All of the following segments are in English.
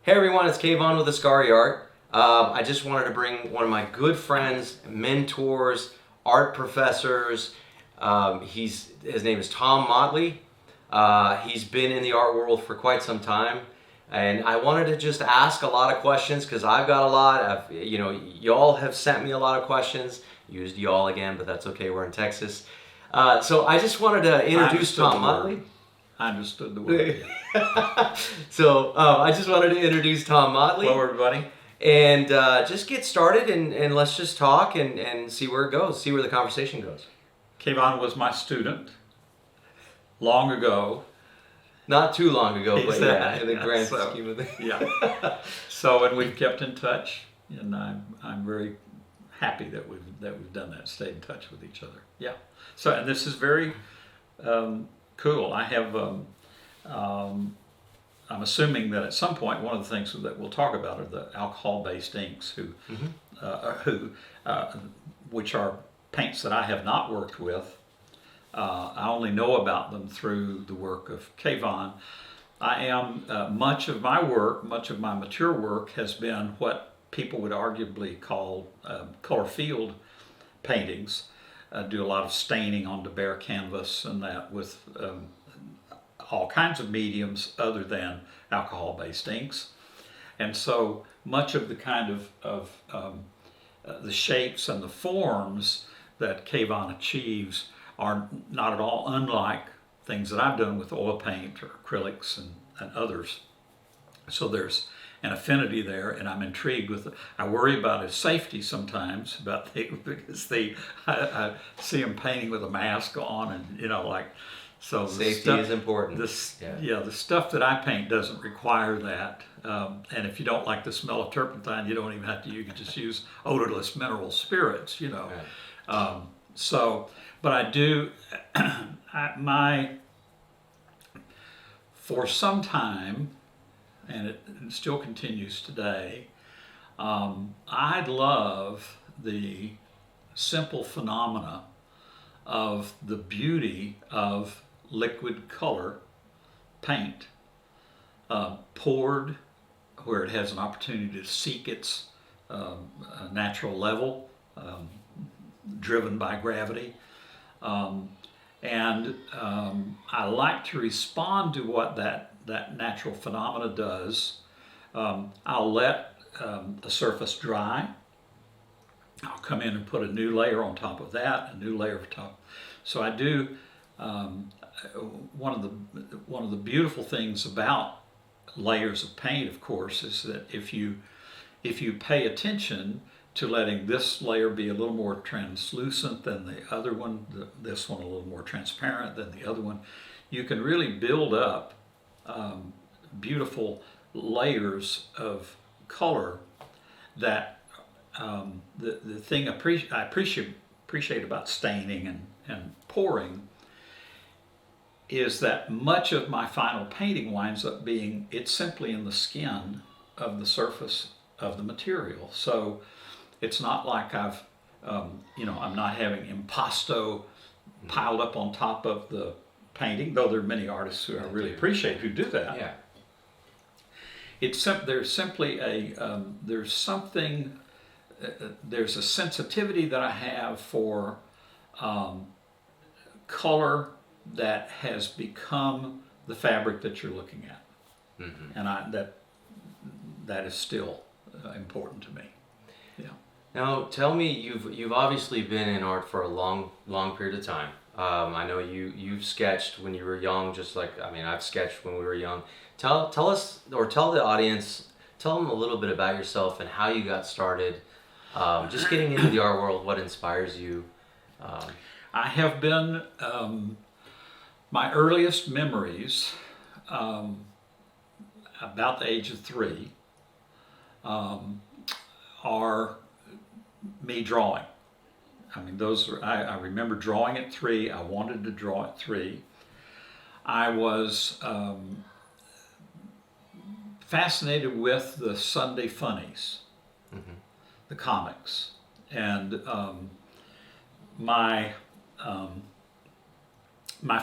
Hey everyone, it's Kayvon with Askari Art. I just wanted to bring one of my good friends, mentors, art professors. His name is Tom Motley. He's been in the art world for quite some time, and I wanted to just ask a lot of questions because I've got a lot. Y'all have sent me a lot of questions. Used y'all again, but that's okay. We're in Texas, so I just wanted to introduce Tom Motley. I understood the word. So I just wanted to introduce Tom Motley. Hello, everybody. And just get started and let's just talk and see where it goes, see where the conversation goes. Kayvon was my student long ago. Not too long ago, but yeah, in the grand so, scheme of things. Yeah. So, and we've kept in touch, and I'm very happy that we've done that, stayed in touch with each other. Yeah. So, and this is very cool. I have. I'm assuming that at some point one of the things that we'll talk about are the alcohol-based inks, which are paints that I have not worked with. I only know about them through the work of Kayvon. I am much of my mature work has been what people would arguably call color field paintings. I do a lot of staining onto bare canvas and that with all kinds of mediums other than alcohol-based inks. And so much of the kind of the shapes and the forms that Kayvon achieves are not at all unlike things that I've done with oil paint or acrylics and others. So there's an affinity there, and I'm intrigued with it. I worry about his safety sometimes, because I see him painting with a mask on, and so safety is important. The stuff that I paint doesn't require that. And if you don't like the smell of turpentine, you don't even have to. You can just use odorless mineral spirits, Right. But I do. For some time, and it still continues today. I love the simple phenomena of the beauty of liquid color paint, poured where it has an opportunity to seek its natural level, driven by gravity. I like to respond to what that natural phenomena does. I'll let a surface dry. I'll come in and put a new layer on top of that, a new layer on top. So I do. One of the beautiful things about layers of paint, of course, is that if you pay attention to letting this layer be a little more translucent than the other one, this one a little more transparent than the other one, you can really build up beautiful layers of color that the thing I appreciate about staining and pouring is that much of my final painting winds up being, it's simply in the skin of the surface of the material. So it's not like I'm not having impasto piled up on top of the painting, though there are many artists who I really appreciate who do that. Yeah. There's a sensitivity that I have for color that has become the fabric that you're looking at, and that is still important to me. Yeah. Now, tell me, you've obviously been in art for a long period of time. I know you've sketched when you were young, I've sketched when we were young. Tell us, or tell the audience, tell them a little bit about yourself and how you got started. Just getting into the art world, what inspires you? I have been, my earliest memories, about the age of 3, are me drawing. I remember drawing at 3. I wanted to draw at 3. I was fascinated with the Sunday funnies, the comics, and my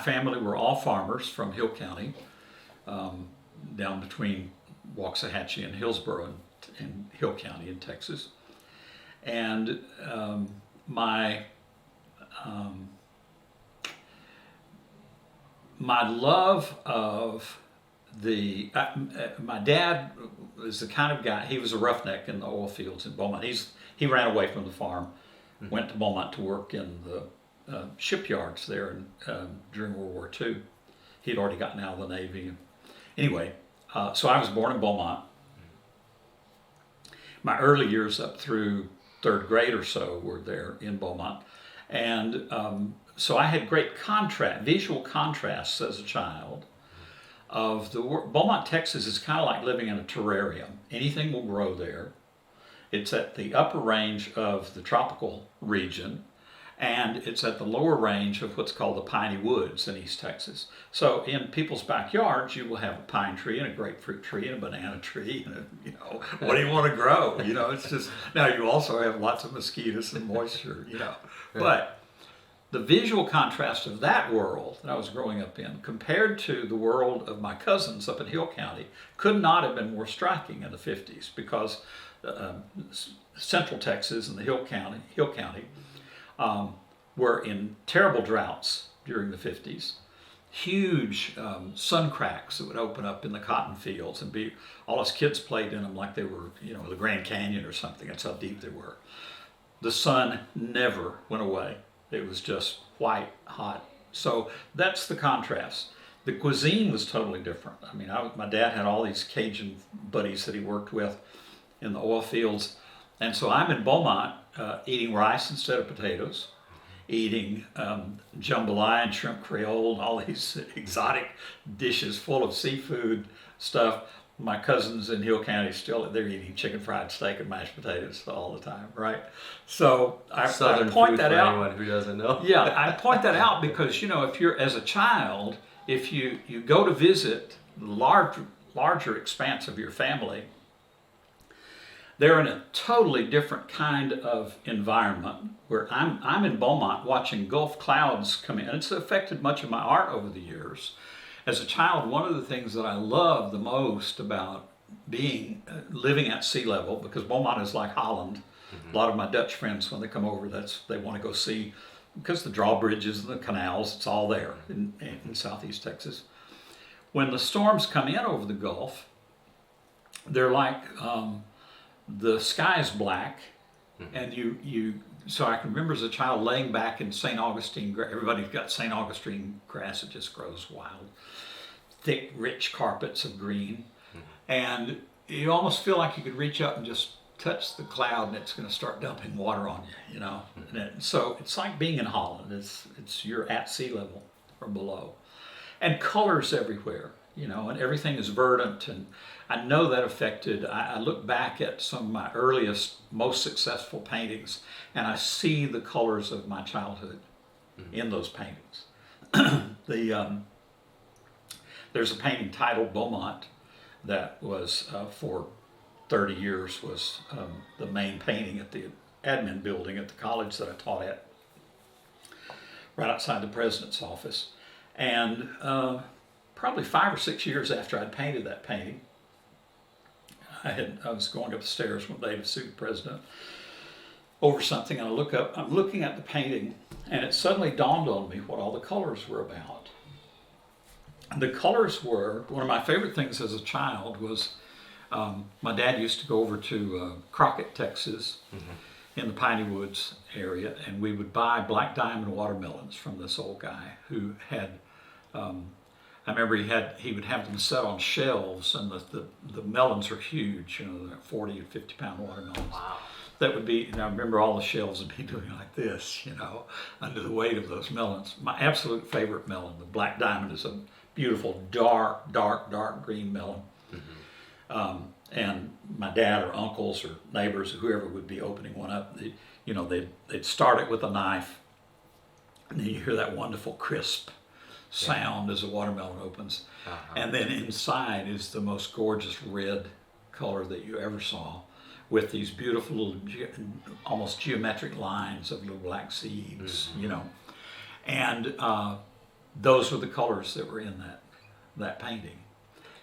family were all farmers from Hill County, down between Waxahachie and Hillsboro in Hill County in Texas. And my love of my dad was the kind of guy, he was a roughneck in the oil fields in Beaumont. He ran away from the farm, went to Beaumont to work in the shipyards there during World War II. He'd already gotten out of the Navy. Anyway, so I was born in Beaumont. My early years up through third grade or so were there in Beaumont. And so I had great visual contrasts as a child of Beaumont, Texas is kind of like living in a terrarium. Anything will grow there. It's at the upper range of the tropical region, and it's at the lower range of what's called the piney woods in East Texas. So in people's backyards, you will have a pine tree and a grapefruit tree and a banana tree, and what do you want to grow? It's just, now you also have lots of mosquitoes and moisture, But the visual contrast of that world that I was growing up in compared to the world of my cousins up in Hill County could not have been more striking in the 50s, because Central Texas and the Hill County were in terrible droughts during the 50s. Huge sun cracks that would open up in the cotton fields and all us kids played in them like they were, the Grand Canyon or something. That's how deep they were. The sun never went away. It was just white hot. So that's the contrast. The cuisine was totally different. I mean, my dad had all these Cajun buddies that he worked with in the oil fields. And so I'm in Beaumont eating rice instead of potatoes, eating jambalaya and shrimp creole and all these exotic dishes full of seafood stuff. My cousins in Hill County they're eating chicken fried steak and mashed potatoes all the time, right? So I point that out. Anyone who doesn't know. Yeah, I point that out because, if you're, as a child, if you go to visit the larger expanse of your family, they're in a totally different kind of environment where I'm in Beaumont watching Gulf clouds come in. It's affected much of my art over the years. As a child, one of the things that I love the most about living at sea level, because Beaumont is like Holland. Mm-hmm. A lot of my Dutch friends, when they come over, they want to go see, because the drawbridges and the canals, it's all there in southeast Texas. When the storms come in over the Gulf, they're like the sky is black, mm-hmm. and so I can remember as a child laying back in St. Augustine. Everybody's got St. Augustine grass. It just grows wild. Thick, rich carpets of green. Mm-hmm. And you almost feel like you could reach up and just touch the cloud and it's going to start dumping water on you, Mm-hmm. So it's like being in Holland. You're at sea level or below. And colors everywhere, and everything is verdant. And I know that affected, I look back at some of my earliest, most successful paintings, and I see the colors of my childhood mm-hmm. in those paintings. There's a painting titled Beaumont that was, for 30 years, was the main painting at the admin building at the college that I taught at, right outside the president's office. And probably 5 or 6 years after I'd painted that painting, I was going up the stairs one day to see the president over something, and I'm looking at the painting, and it suddenly dawned on me what all the colors were about. The colors were, one of my favorite things as a child was, my dad used to go over to Crockett, Texas, mm-hmm. in the Piney Woods area, and we would buy black diamond watermelons from this old guy who had, I remember he would have them set on shelves, and the melons are huge, 40 or 50 pound watermelons. Wow. That would be, and I remember all the shelves would be doing like this, under the weight of those melons. My absolute favorite melon, the black diamond, is a beautiful dark green melon. Mm-hmm. And my dad or uncles or neighbors or whoever would be opening one up. They'd start it with a knife, and then you hear that wonderful crisp sound as the watermelon opens. Uh-huh. And then inside is the most gorgeous red color that you ever saw, with these beautiful little almost geometric lines of little black seeds, mm-hmm. And those were the colors that were in that painting.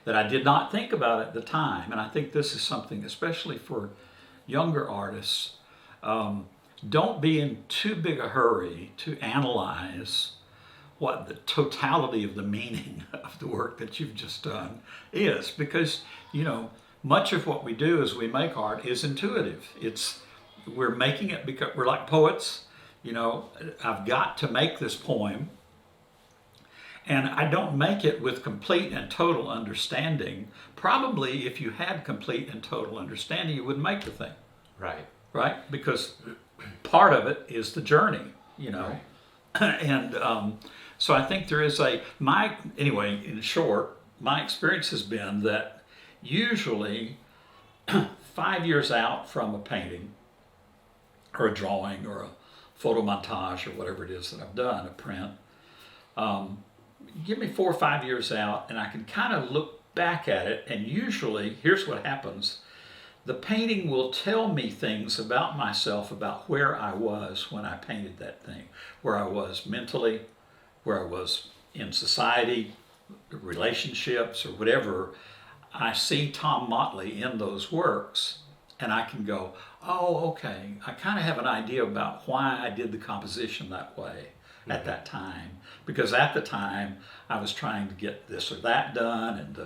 that I did not think about at the time. And I think this is something, especially for younger artists, don't be in too big a hurry to analyze what the totality of the meaning of the work that you've just done is, because much of what we do as we make art is intuitive. We're making it because we're like poets. I've got to make this poem, and I don't make it with complete and total understanding. Probably if you had complete and total understanding, you wouldn't make the thing. Right? Because part of it is the journey, Right. And so I think there is anyway, in short, my experience has been that usually 5 years out from a painting or a drawing or a photo montage or whatever it is that I've done, a print, give me 4 or 5 years out and I can kind of look back at it, and usually here's what happens. The painting will tell me things about myself, about where I was when I painted that thing, where I was mentally, where I was in society, relationships, or whatever. I see Tom Motley in those works, and I can go, oh, okay, I kind of have an idea about why I did the composition that way at that time. Because at the time, I was trying to get this or that done, and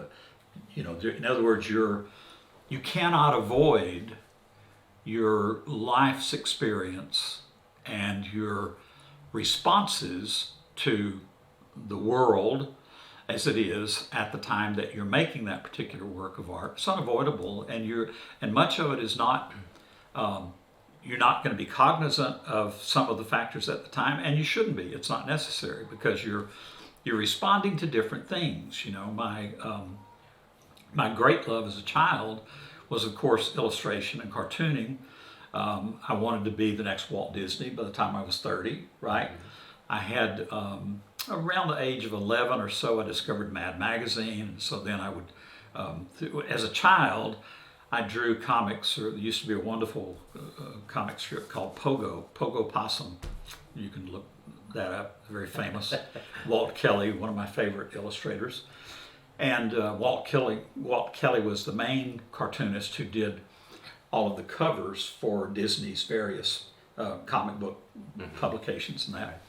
in other words, you cannot avoid your life's experience and your responses to the world as it is at the time that you're making that particular work of art. It's unavoidable, and much of it is not. You're not going to be cognizant of some of the factors at the time, and you shouldn't be. It's not necessary, because you're responding to different things. My great love as a child was, of course, illustration and cartooning. I wanted to be the next Walt Disney by the time I was 30, right? I had, around the age of 11 or so, I discovered Mad Magazine. And so then I would, as a child, I drew comics. There used to be a wonderful comic strip called Pogo Possum. You can look that up, very famous. Walt Kelly, one of my favorite illustrators. And Walt Kelly was the main cartoonist who did all of the covers for Disney's various comic book publications and that.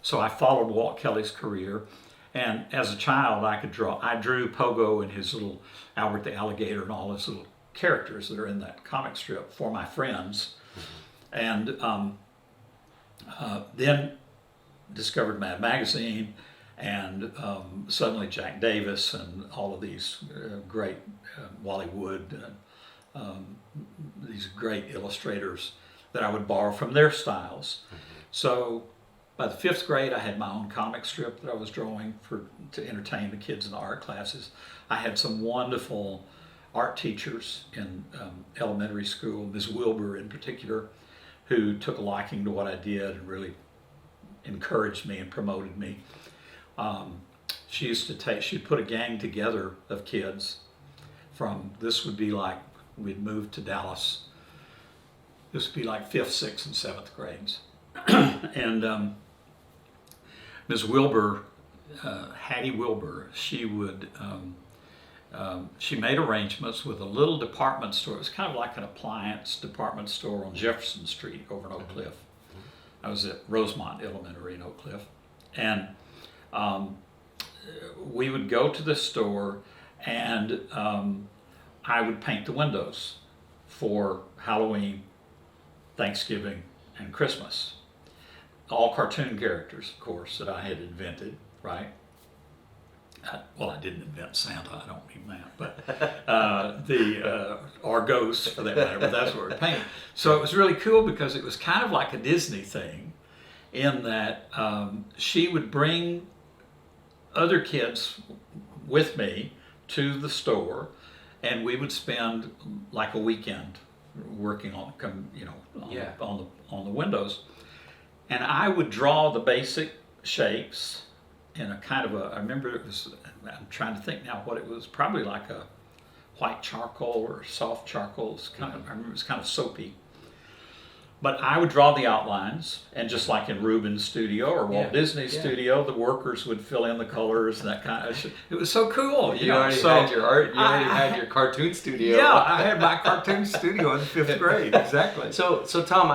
So I followed Walt Kelly's career, and as a child I could draw. I drew Pogo and his little Albert the Alligator and all his little characters that are in that comic strip for my friends, and then discovered Mad Magazine, and suddenly Jack Davis and all of these great Wally Wood, these great illustrators that I would borrow from their styles. So by the 5th grade, I had my own comic strip that I was drawing to entertain the kids in the art classes. I had some wonderful art teachers in elementary school, Ms. Wilbur in particular, who took a liking to what I did and really encouraged me and promoted me. She'd put a gang together of kids this would be like, we'd moved to Dallas. This would be like 5th, 6th, and 7th grades. And Ms. Wilbur, Hattie Wilbur, she made arrangements with a little department store. It was kind of like an appliance department store on Jefferson Street over in Oak Cliff. I was at Rosemont Elementary in Oak Cliff. And we would go to the store, and I would paint the windows for Halloween, Thanksgiving, and Christmas. All cartoon characters, of course, that I had invented, right? I didn't invent Santa, I don't mean that, but or ghosts for that matter, but that's what we're painting. So it was really cool because it was kind of like a Disney thing, in that she would bring other kids with me to the store, and we would spend like a weekend working on the windows. And I would draw the basic shapes in a kind of I remember I'm trying to think now what it was, probably like a white charcoal or soft charcoal. I remember it was kind of soapy. But I would draw the outlines, and just like in Rubens' studio or Walt Disney's studio, the workers would fill in the colors and that kind of shit. It was so cool. You already had your art. You already had your cartoon studio. Yeah, I had my cartoon studio in the 5th grade. Exactly. So Tom,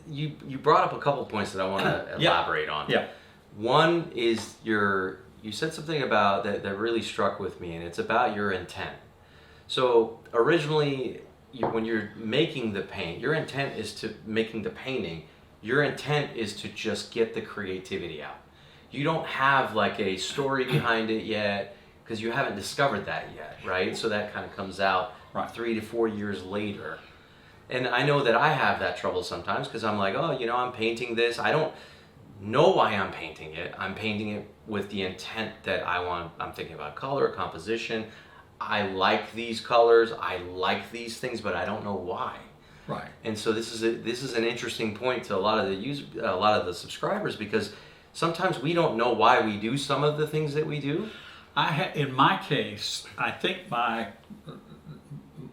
you brought up a couple points that I want to elaborate on. Yeah. One is you said something about that really struck with me, and it's about your intent. So originally, when you're making the paint, your intent is to making the painting. Your intent is to just get the creativity out. You don't have like a story behind it yet because you haven't discovered that yet, right? So that kind of comes out 3 to 4 years later. And I know that I have that trouble sometimes because I'm like, oh, I'm painting this. I don't know why I'm painting it. I'm painting it with the intent that I want. I'm thinking about color, composition. I like these colors, I like these things, but I don't know why. Right. And so this is an interesting point to a lot of the subscribers, because sometimes we don't know why we do some of the things that we do. In my case, I think my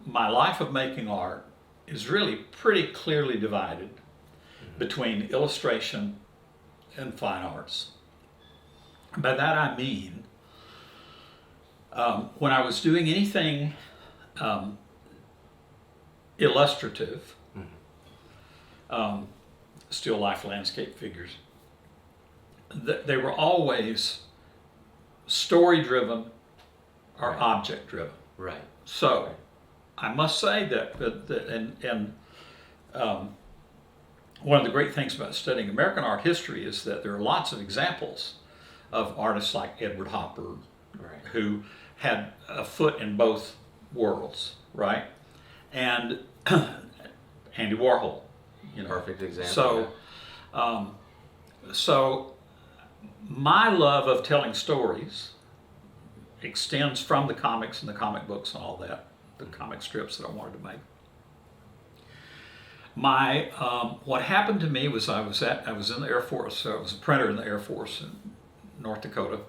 life of making art is really pretty clearly divided between illustration and fine arts. By that I mean, when I was doing anything illustrative, still life landscape figures, they were always story driven or object driven. Right. So I must say that one of the great things about studying American art history is that there are lots of examples of artists like Edward Hopper, who had a foot in both worlds, right? And Andy Warhol, perfect example. So my love of telling stories extends from the comics and the comic books and all that, the comic strips that I wanted to make. What happened to me was I was in the Air Force. So I was a printer in the Air Force in North Dakota,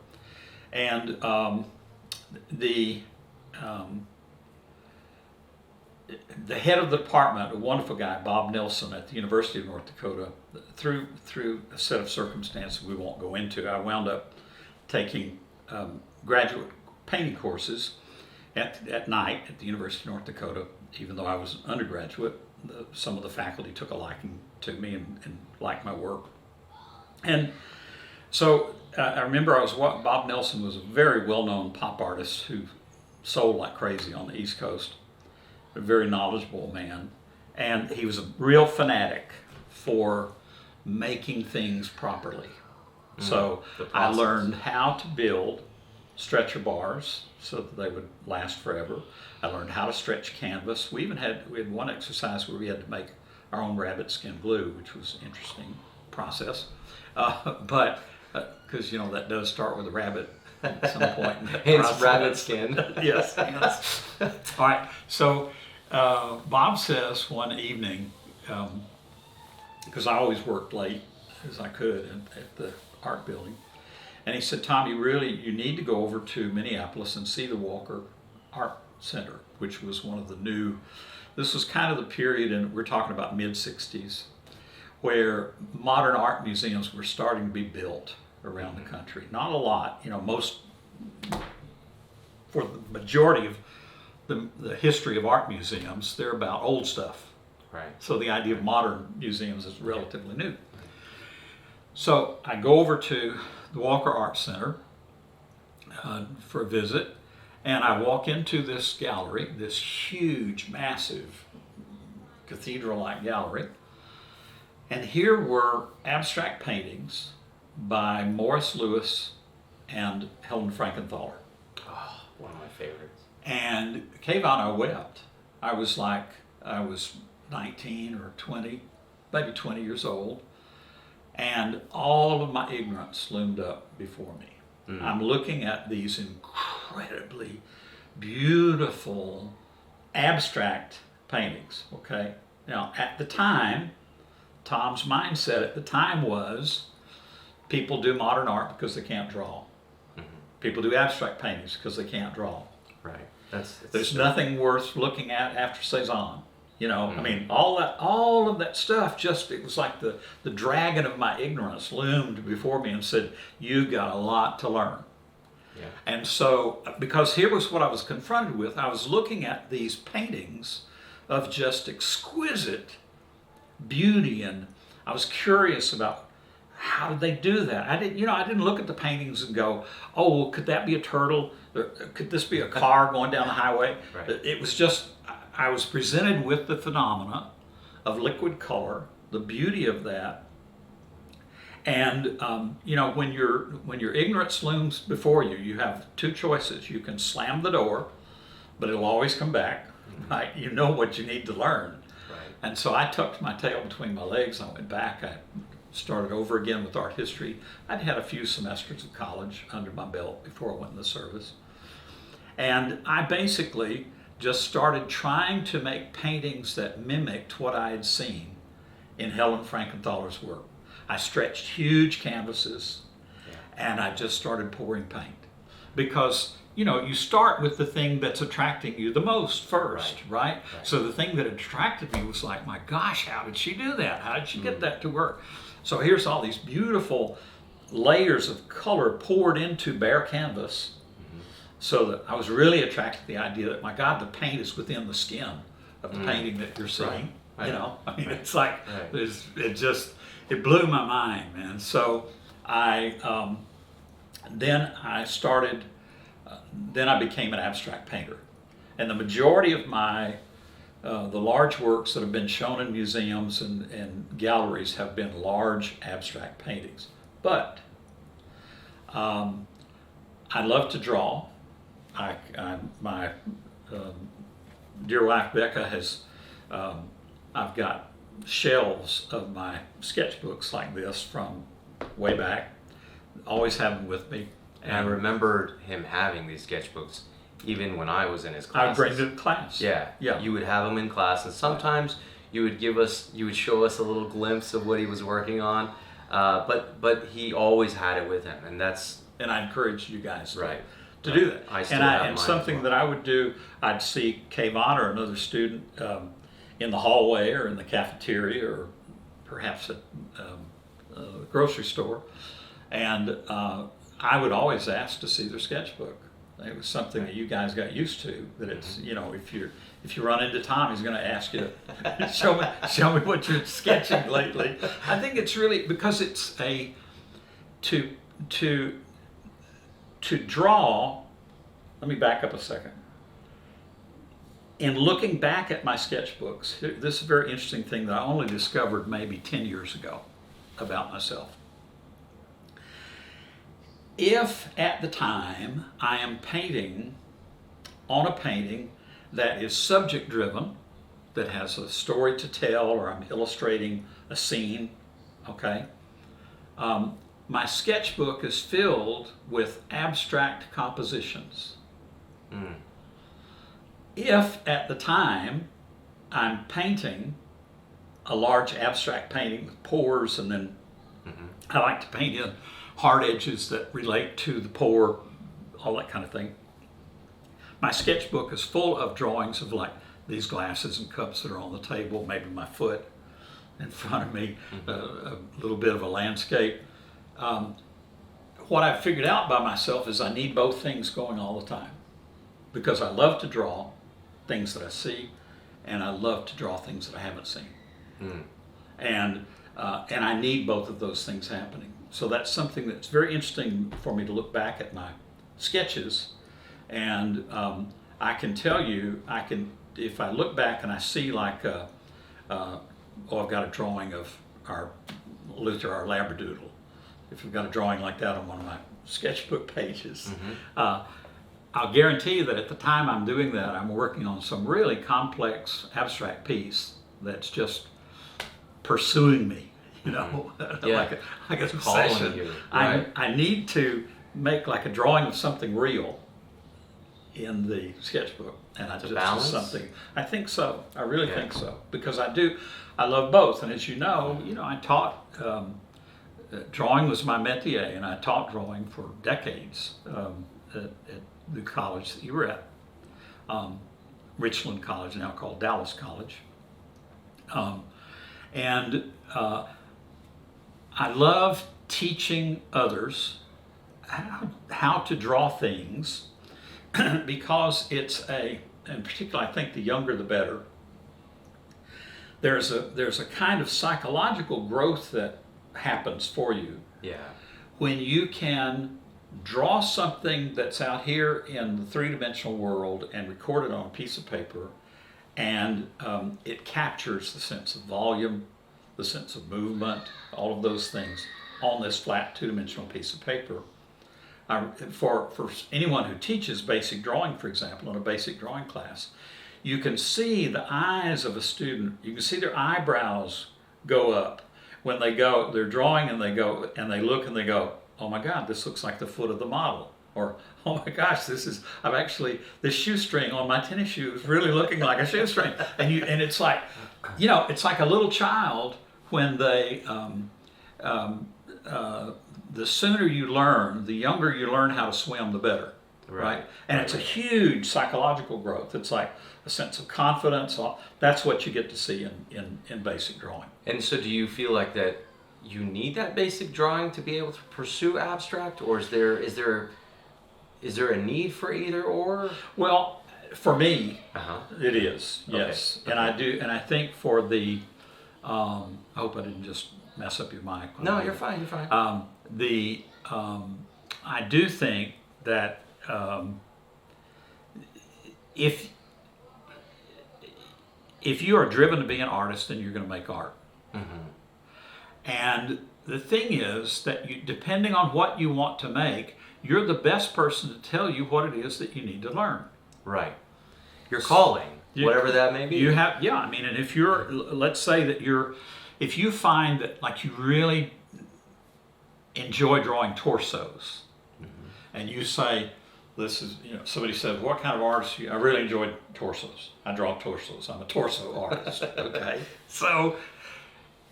and the head of the department, a wonderful guy, Bob Nelson, at the University of North Dakota, through a set of circumstances we won't go into, I wound up taking graduate painting courses at night at the University of North Dakota. Even though I was an undergraduate, some of the faculty took a liking to me and liked my work. And so I remember Bob Nelson was a very well-known pop artist who sold like crazy on the East Coast, a very knowledgeable man, and he was a real fanatic for making things properly. So I learned how to build stretcher bars so that they would last forever. I learned how to stretch canvas. We had one exercise where we had to make our own rabbit skin glue, which was an interesting process. But because that does start with a rabbit at some point. Hence rabbit skin. Yes. All right. So Bob says one evening, because I always worked late as I could at the art building, and he said, "Tom, you need to go over to Minneapolis and see the Walker Art Center," which was one of the new. This was kind of the period, and we're talking about mid-'60s, where modern art museums were starting to be built around the country. Not a lot, for the majority of the history of art museums, they're about old stuff. Right. So the idea of modern museums is relatively new. So I go over to the Walker Art Center for a visit, and I walk into this gallery, this huge, massive cathedral-like gallery, and here were abstract paintings by Morris Louis and Helen Frankenthaler. Oh, one of my favorites. And Kayvon, I wept. I was 19 or 20, maybe 20 years old, and all of my ignorance loomed up before me. I'm looking at these incredibly beautiful abstract paintings, okay? Now, at the time, Tom's mindset at the time was people do modern art because they can't draw. People do abstract paintings because they can't draw. Right. There's nothing worth looking at after Cezanne. You know, I mean, all of that stuff, just, it was like the dragon of my ignorance loomed before me and said, "You've got a lot to learn." Yeah. And so, because here was what I was confronted with, I was looking at these paintings of just exquisite beauty, and I was curious about how did they do that. I didn't look at the paintings and go, "Oh, well, could that be a turtle? Or could this be a car going down the highway?" Right. It was just, I was presented with the phenomena of liquid color, the beauty of that. And when your ignorance looms before you, you have two choices. You can slam the door, but it'll always come back. Right? You know what you need to learn. Right. And so I tucked my tail between my legs. I went back. I started over again with art history. I'd had a few semesters of college under my belt before I went in the service. And I basically just started trying to make paintings that mimicked what I had seen in Helen Frankenthaler's work. I stretched huge canvases, and I just started pouring paint. Because, you start with the thing that's attracting you the most first, right? So the thing that attracted me was like, my gosh, how did she do that? How did she get that to work? So here's all these beautiful layers of color poured into bare canvas. So that I was really attracted to the idea that, my God, the paint is within the skin of the painting that you're seeing. Right. I mean, it's like, it blew my mind, man. So then I became an abstract painter. And the majority of the large works that have been shown in museums and galleries have been large abstract paintings. But I love to draw. My dear wife Becca has, I've got shelves of my sketchbooks like this from way back, always have them with me. And I remembered him having these sketchbooks even when I was in his classes. I bring them to class. Yeah. You would have them in class, and sometimes you would show us a little glimpse of what he was working on, but he always had it with him, and I encourage you guys to Right. do that. I still have mine something as well. that I would do, I'd see Kayvon or another student in the hallway or in the cafeteria or perhaps at a grocery store, and I would always ask to see their sketchbook. It was something that you guys got used to. That it's if you run into Tom, he's going to ask you to show me what you're sketching lately. I think it's really because it's to draw. Let me back up a second. In looking back at my sketchbooks, this is a very interesting thing that I only discovered maybe 10 years ago about myself. If at the time I am painting on a painting that is subject driven, that has a story to tell, or I'm illustrating a scene, okay, my sketchbook is filled with abstract compositions. If at the time I'm painting a large abstract painting with pores, and then I like to paint in hard edges that relate to the pore, all that kind of thing. My sketchbook is full of drawings of like these glasses and cups that are on the table, maybe my foot in front of me, a little bit of a landscape. What I've figured out by myself is I need both things going all the time, because I love to draw things that I see, and I love to draw things that I haven't seen. And I need both of those things happening. So that's something that's very interesting for me to look back at my sketches, and I can tell you, if I look back and I see like, I've got a drawing of our Luther, our Labradoodle. If you've got a drawing like that on one of my sketchbook pages, I'll guarantee you that at the time I'm doing that, I'm working on some really complex abstract piece that's just pursuing me, like a obsession. You, right? I need to make like a drawing of something real in the sketchbook, and balance? Something. I think so. I really think so, because I love both, and as you know, I taught. Drawing was my métier, and I taught drawing for decades at the college that you were at, Richland College, now called Dallas College. And I love teaching others how to draw things because in particular, I think the younger the better. There's a kind of psychological growth that happens for you when you can draw something that's out here in the three-dimensional world and record it on a piece of paper, and it captures the sense of volume, the sense of movement, all of those things on this flat two-dimensional piece of paper. For anyone who teaches basic drawing, for example, in a basic drawing class, you can see the eyes of a student, you can see their eyebrows go up when they're drawing, and they look and they go, oh my God, this looks like the foot of the model. Or, oh my gosh, this shoestring on my tennis shoe is really looking like a shoestring. And it's like, it's like a little child when they, the sooner you learn, the younger you learn how to swim, the better. Right? And it's a huge psychological growth. It's like a sense of confidence. That's what you get to see in basic drawing. And so do you feel like that you need that basic drawing to be able to pursue abstract, or is there a need for either or? Well, for me, it is, yes. Okay. And I do, and I think for the, I hope I didn't just mess up your mic. No, you're fine, you're fine. I do think that if you are driven to be an artist, then you're going to make art. And the thing is that depending on what you want to make, you're the best person to tell you what it is that you need to learn. Right. Your calling, whatever that may be. And if let's say that if you find that like you really enjoy drawing torsos, and you say, this is, somebody says, what kind of artist are you? I really enjoy torsos. I draw torsos. I'm a torso artist. Okay. So,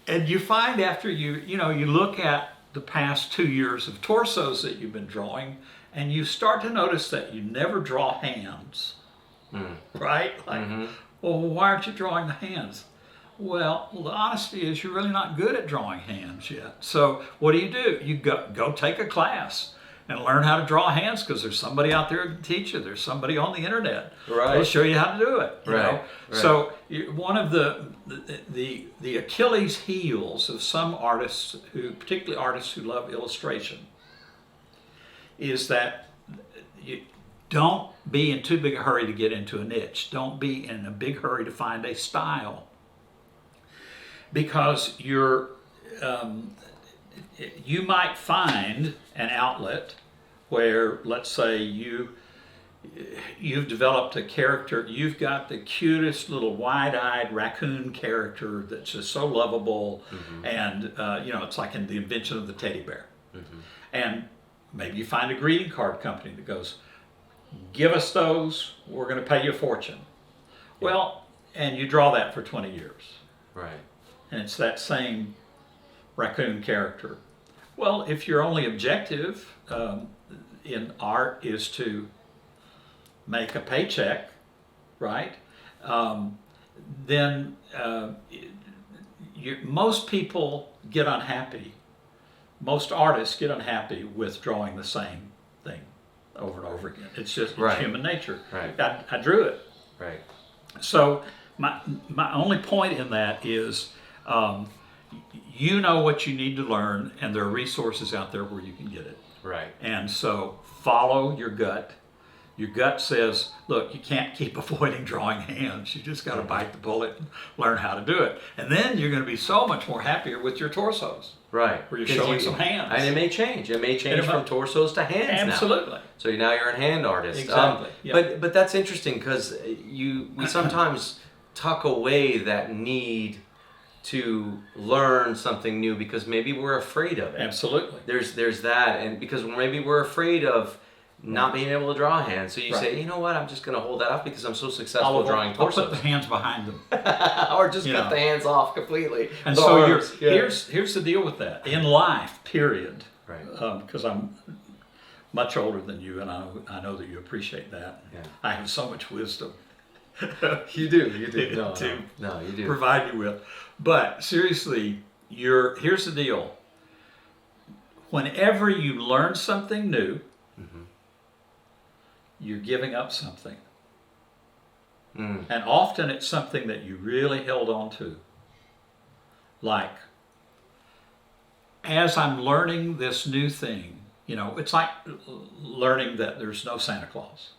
and you find after you look at the past 2 years of torsos that you've been drawing, and you start to notice that you never draw hands, right? Like, well, why aren't you drawing the hands? Well, the honesty is you're really not good at drawing hands yet. So what do? You go take a class and learn how to draw hands, because there's somebody out there to teach you. There's somebody on the internet who'll show you how to do it. You know? So one of the Achilles heels of some artists, particularly artists who love illustration, is that you don't be in too big a hurry to get into a niche. Don't be in a big hurry to find a style, because you might find an outlet where, let's say, you've developed a character, you've got the cutest little wide-eyed raccoon character that's just so lovable, and it's like in The Invention of the Teddy Bear. And maybe you find a greeting card company that goes, give us those, we're going to pay you a fortune. Well, and you draw that for 20 years. Right. And it's that same raccoon character. Well, if your only objective in art is to make a paycheck, right? Then most people get unhappy. Most artists get unhappy with drawing the same thing over and over again. It's just it's human nature. Right. I drew it. Right. So my only point in that is, you know what you need to learn, and there are resources out there where you can get it. Right. And so follow your gut. Your gut says, look, you can't keep avoiding drawing hands. You just got to bite the bullet and learn how to do it. And then you're going to be so much more happier with your torsos. Right. Where you're showing some hands. And it may change. It may change from torsos to hands Absolutely. now. So now you're a hand artist. Exactly. But that's interesting, because we sometimes tuck away that need to learn something new because maybe we're afraid of it. Absolutely. There's that, and because maybe we're afraid of not being able to draw hands. So you say, you know what, I'm just going to hold that off because I'm so successful drawing torsos. I'll put the hands behind them. Or just cut the hands off completely. And so here's the deal with that. In life, period, because I'm much older than you, and I know that you appreciate that. Yeah. I have so much wisdom. You do. No, to no, you do. provide you with. But seriously, here's the deal. Whenever you learn something new, you're giving up something. And often it's something that you really held on to. Like, as I'm learning this new thing, it's like learning that there's no Santa Claus.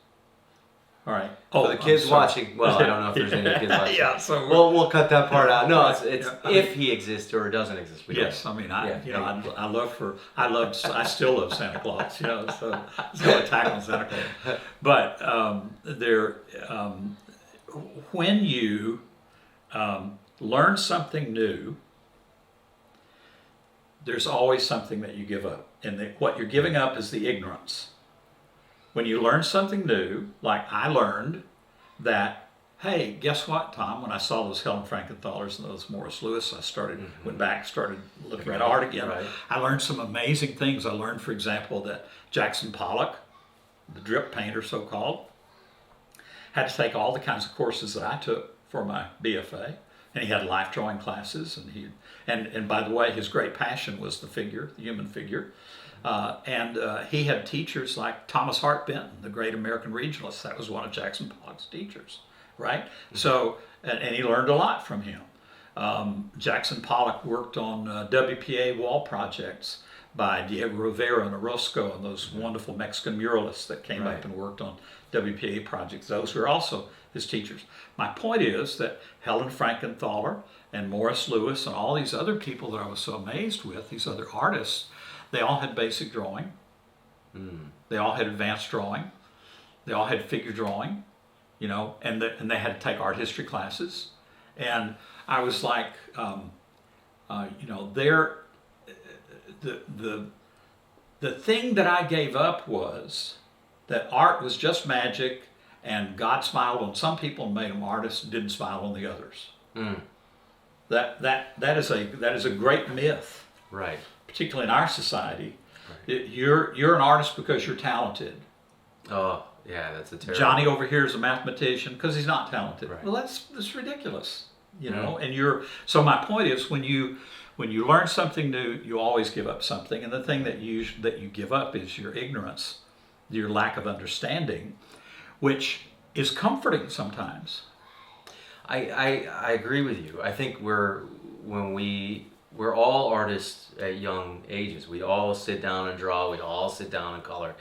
All right. For the kids watching, well, I don't know if there's any kids watching. Yeah, so we'll cut that part out. No, it's if he exists or doesn't exist. Yes, I mean, I still love Santa Claus. So it's no attack on Santa Claus. But when you learn something new, there's always something that you give up, and what you're giving up is the ignorance. When you learn something new, like I learned that, hey, guess what, Tom? When I saw those Helen Frankenthalers and those Morris Louis, I went back, started looking at art again. Right. I learned some amazing things. I learned, for example, that Jackson Pollock, the drip painter so-called, had to take all the kinds of courses that I took for my BFA. And he had life drawing classes, and by the way, his great passion was the human figure. He had teachers like Thomas Hart Benton, the great American regionalist. That was one of Jackson Pollock's teachers, right? So, and he learned a lot from him. Jackson Pollock worked on WPA wall projects by Diego Rivera and Orozco and those wonderful Mexican muralists that came up and worked on WPA projects. Those were also his teachers. My point is that Helen Frankenthaler and Morris Louis and all these other people that I was so amazed with, these other artists, they all had basic drawing. They all had advanced drawing. They all had figure drawing, and they had to take art history classes. And I was like, the thing that I gave up was that art was just magic, and God smiled on some people and made them artists, and didn't smile on the others. That is a great myth, Right. particularly in our society. Right. You're an artist because you're talented. Oh, yeah, that's a terrible. Johnny over here is a mathematician because he's not talented. Right. Well, that's ridiculous, And so my point is, when you learn something new, you always give up something, and the thing that you give up is your ignorance, your lack of understanding, which is comforting sometimes. I agree with you. I think we're all artists at young ages. We all sit down and draw. We all sit down and color.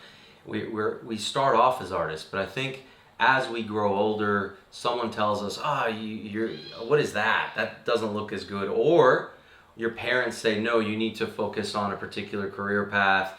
We start off as artists, but I think as we grow older, someone tells us, you're what is that? That doesn't look as good. Or your parents say, no, you need to focus on a particular career path.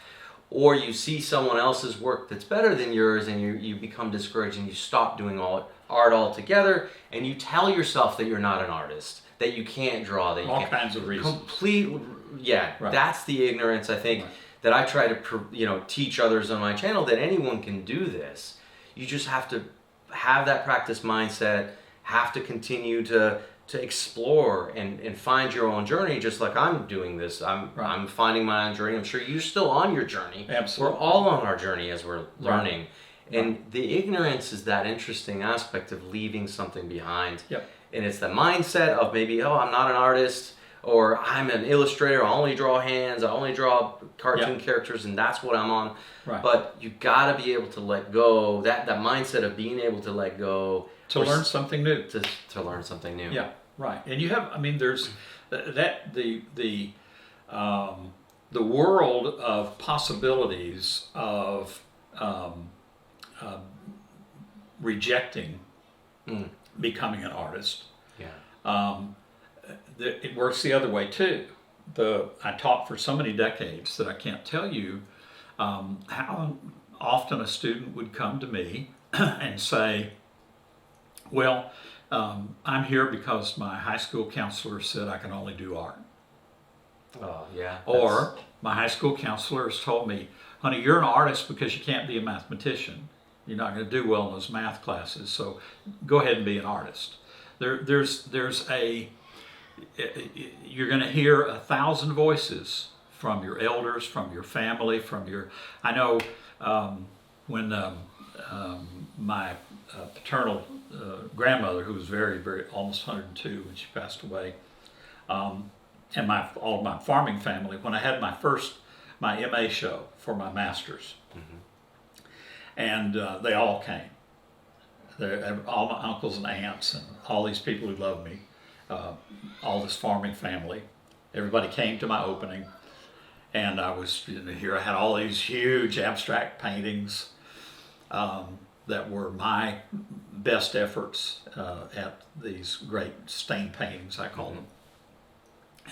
Or you see someone else's work that's better than yours, and you become discouraged and you stop doing art altogether, and you tell yourself that you're not an artist, that you can't draw, that you all kinds of reasons. Right. That's the ignorance, I think, that I try to teach others on my channel, that anyone can do this. You just have to have that practice mindset, have to continue to explore and find your own journey, just like I'm doing this. I'm finding my own journey. I'm sure you're still on your journey. Absolutely. We're all on our journey as we're learning. And the ignorance is that interesting aspect of leaving something behind. Yep. And it's the mindset of maybe, I'm not an artist, or I'm an illustrator, I only draw hands, I only draw cartoon characters, and that's what I'm on. Right. But you gotta be able to let go, that mindset of being able to let go. To learn something new. To learn something new. Yeah, right. And you have, there's the world of possibilities of rejecting becoming an artist. Yeah. It works the other way too. I taught for so many decades that I can't tell you how often a student would come to me and say, well, I'm here because my high school counselor said I can only do art. Oh, yeah. Or my high school counselor has told me, honey, you're an artist because you can't be a mathematician. You're not going to do well in those math classes, so go ahead and be an artist. You're going to hear 1,000 voices from your elders, from your family, I know when my paternal grandmother, who was very, very almost 102 when she passed away, and all of my farming family, when I had my MA show for my master's, and they all came. All my uncles and aunts and all these people who loved me, all this farming family, everybody came to my opening, and I was here. I had all these huge abstract paintings that were my best efforts at these great stain paintings, I call them.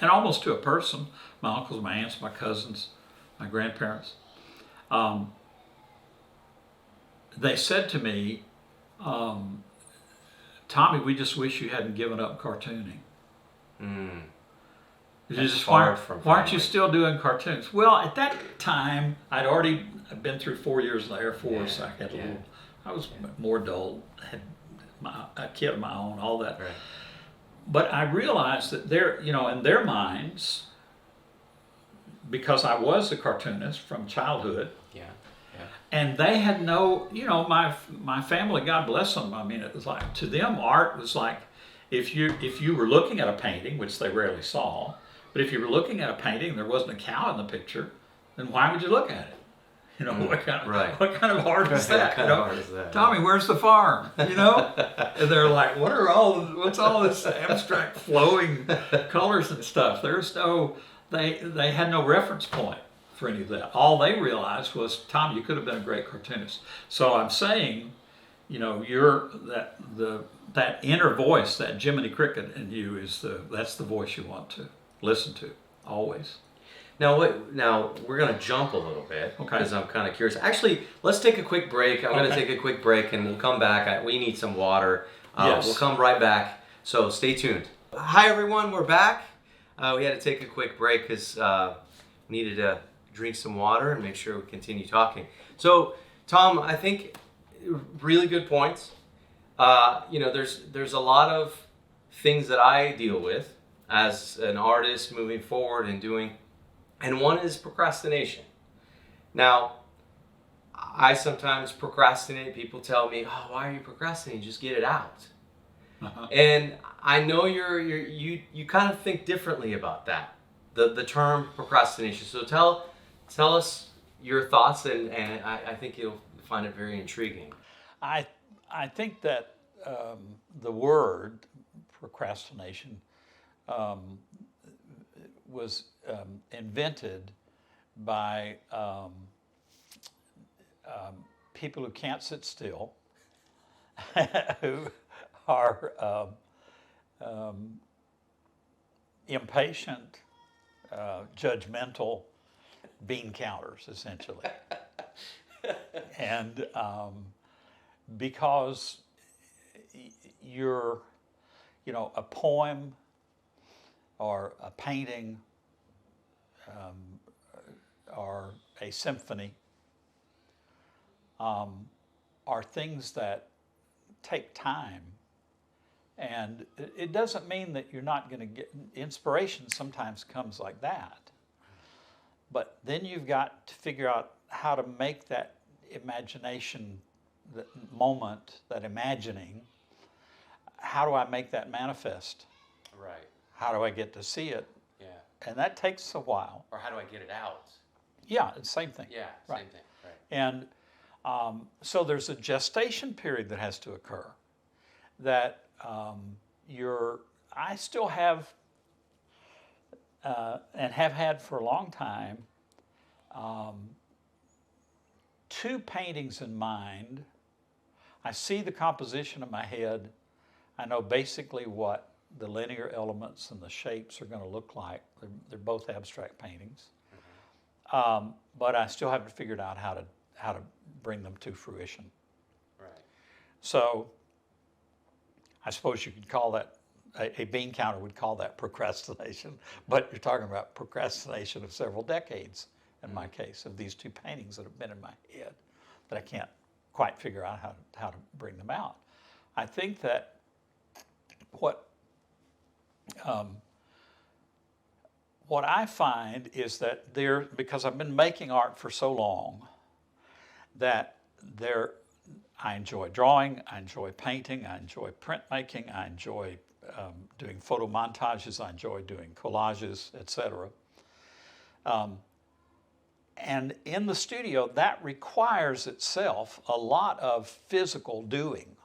And almost to a person, my uncles, my aunts, my cousins, my grandparents, they said to me, Tommy, we just wish you hadn't given up cartooning. Why aren't you still doing cartoons? Well, at that time, I'd been through 4 years in the Air Force. I was more adult, had a kid of my own, all that. Right. But I realized that in their minds, because I was a cartoonist from childhood, and they had my family, God bless them. I mean, it was like, to them, art was like, if you were looking at a painting, which they rarely saw, but if you were looking at a painting and there wasn't a cow in the picture, then why would you look at it? What kind of art is that? Art is that? Tommy, where's the farm? And they're like, what's all this abstract flowing colors and stuff? They had no reference point for any of that. All they realized was, Tom, you could have been a great cartoonist. So I'm saying, that inner voice, that Jiminy Cricket in you that's the voice you want to listen to always. Now we're going to jump a little bit, because I'm kind of curious. Actually, let's take a quick break. I'm going to take a quick break, and we'll come back. We need some water. Yes. We'll come right back. So stay tuned. Hi everyone, we're back. We had to take a quick break because we needed to drink some water and make sure we continue talking. So, Tom, I think really good points. There's a lot of things that I deal with as an artist moving forward and doing, and one is procrastination. Now, I sometimes procrastinate. People tell me, "Oh, why are you procrastinating? Just get it out." And I know you kind of think differently about that, the term procrastination. So tell us your thoughts, and I think you'll find it very intriguing. I think that the word procrastination was invented by people who can't sit still, who are impatient, judgmental bean counters, essentially. And because a poem or a painting or a symphony are things that take time. And it doesn't mean that you're not going to get inspiration. Sometimes comes like that. But then you've got to figure out how to make that imagination, that moment, that imagining, how do I make that manifest? Right. How do I get to see it? Yeah. And that takes a while. Or how do I get it out? Yeah, it's the same thing. Yeah, right. Same thing. Right. And so there's a gestation period that has to occur. That I still have and have had for a long time two paintings in mind. I see the composition in my head. I know basically what the linear elements and the shapes are going to look like. They're both abstract paintings. But I still have to figure out how to bring them to fruition. Right. So I suppose you could call that, a bean counter would call that procrastination, but you're talking about procrastination of several decades, in my case, of these two paintings that have been in my head that I can't quite figure out how to bring them out. I think that what I find is that because I've been making art for so long, that I enjoy drawing, I enjoy painting, I enjoy printmaking, I enjoy doing photo montages, I enjoy doing collages, etc. And in the studio, that requires itself a lot of physical doing.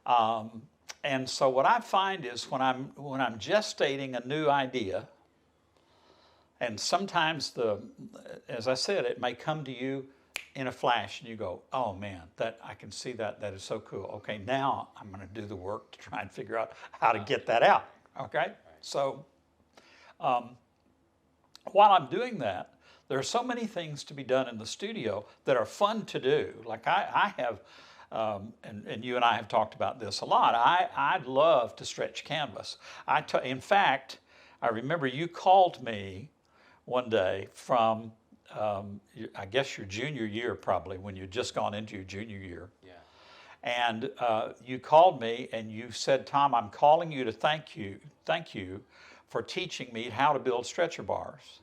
And so what I find is when I'm gestating a new idea, and sometimes as I said, it may come to you in a flash, and you go, "Oh man, that I can see that. That is so cool. Okay, now I'm going to do the work to try and figure out how to get that out." Okay, so while I'm doing that, there are so many things to be done in the studio that are fun to do. Like I have, and you and I have talked about this a lot. I'd love to stretch canvas. In fact, I remember you called me one day from, I guess your junior year probably, when you'd just gone into your junior year. Yeah. And you called me and you said, "Tom, I'm calling you to thank you for teaching me how to build stretcher bars,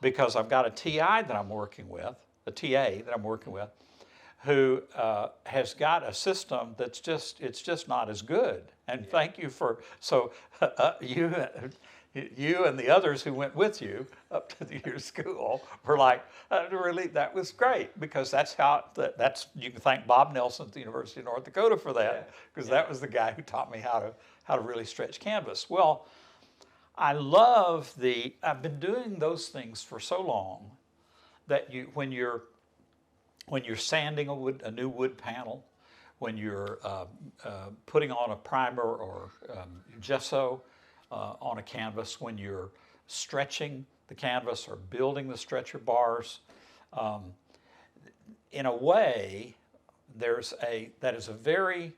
because I've got a TI that I'm working with, a TA that I'm working with, who has got a system it's just not as good. And thank you for, so you and the others who went with you up to your school were like, really, that was great, because that's you can thank Bob Nelson at the University of North Dakota for that, because that was the guy who taught me how to really stretch canvas. Well, I've been doing those things for so long that when you're sanding a new wood panel, when you're putting on a primer or gesso on a canvas, when you're stretching the canvas or building the stretcher bars, in a way, that is a very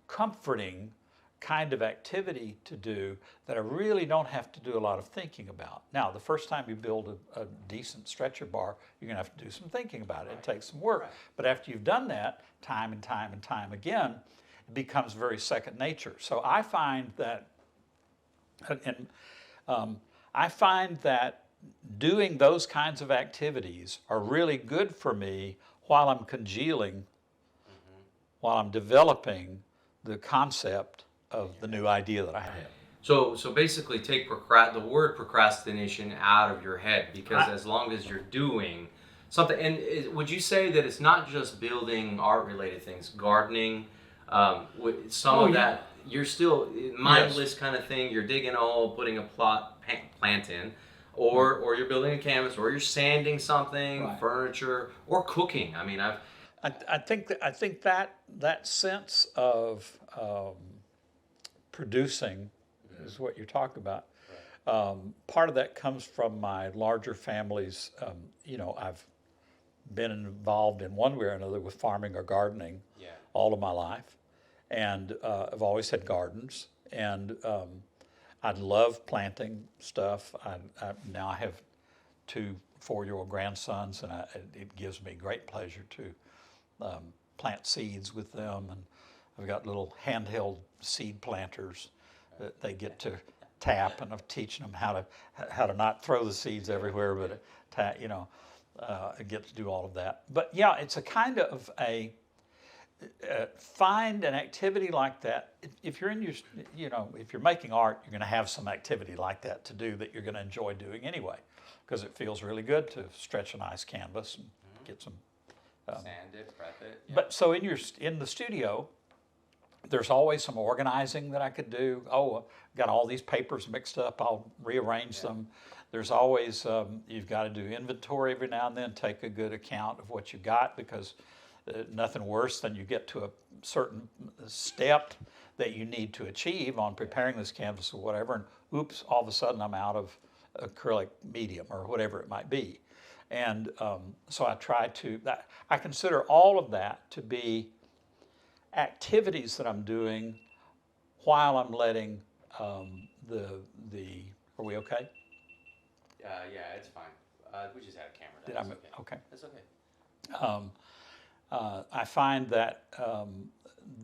comforting kind of activity to do that I really don't have to do a lot of thinking about. Now, the first time you build a decent stretcher bar, you're going to have to do some thinking about it. It takes some work. But after you've done that time and time and time again, it becomes very second nature. So I find that, doing those kinds of activities are really good for me while I'm congealing, while I'm developing the concept of the new idea that I have. So basically take the word procrastination out of your head, because as long as you're doing something, and would you say that it's not just building art-related things, gardening, with some of that, you're still mindless kind of thing, you're digging a hole, putting a plant in, or you're building a canvas, or you're sanding something, furniture, or cooking. I mean, I think that sense of producing is what you're talking about. Part of that comes from my larger families. I've been involved in one way or another with farming or gardening all of my life, and I've always had gardens, and I love planting stuff. Now I have 2 4-year-old grandsons, and it gives me great pleasure to plant seeds with them, and I've got little handheld seed planters that they get to tap, and I'm teaching them how to not throw the seeds everywhere, but I get to do all of that. But yeah, it's a kind of find an activity like that. If you're if you're making art, you're going to have some activity like that to do that you're going to enjoy doing anyway, because it feels really good to stretch a nice canvas and get some sand it, prep it. Yeah. But so in the studio, there's always some organizing that I could do. Oh, got all these papers mixed up, I'll rearrange them. There's always, you've got to do inventory every now and then, take a good account of what you got, because nothing worse than you get to a certain step that you need to achieve on preparing this canvas or whatever, and oops, all of a sudden I'm out of acrylic medium or whatever it might be. And so I consider all of that to be activities that I'm doing while I'm letting are we okay? Yeah, it's fine. We just had a camera down. Okay. That's okay. I find that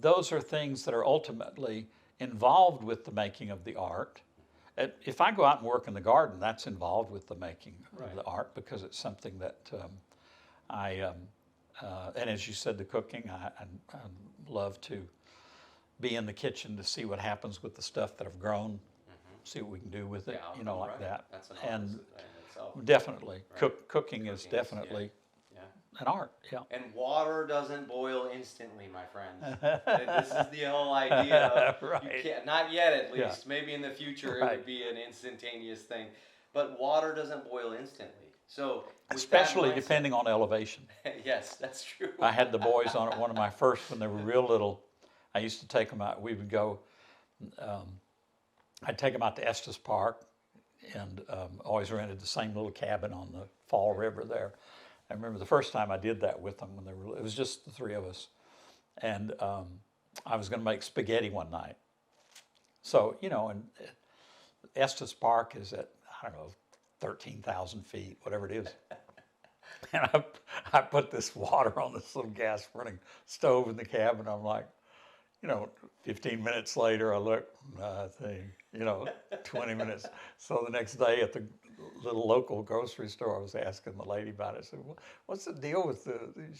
those are things that are ultimately involved with the making of the art. If I go out and work in the garden, that's involved with the making of the art, because it's something that And as you said, the cooking, I love to be in the kitchen to see what happens with the stuff that I've grown, see what we can do with it, Yeah, you know, like right. that. That's an And artist in itself. definitely, Right. cooking is Cooking is, definitely Yeah. an art. Yeah. And water doesn't boil instantly, my friends. This is the whole idea of you Right. can't, not yet at Yeah. least. Maybe in the future it Right. would be an instantaneous thing. But water doesn't boil instantly. So with Especially that mindset- depending on elevation. Yes, that's true. I had the boys on it. One of my first, when they were real little, I used to take them out. We would go, I'd take them out to Estes Park, and always rented the same little cabin on the Fall River there. I remember the first time I did that with them when they were, it was just the three of us. And I was going to make spaghetti one night. So, you know, and Estes Park is at, I don't know, 13,000 feet, whatever it is. And I put this water on this little gas burning stove in the cabin. I'm like, you know, 15 minutes later, I look, nothing, you know, 20 minutes. So the next day at the little local grocery store, I was asking the lady about it. I said, what's the deal with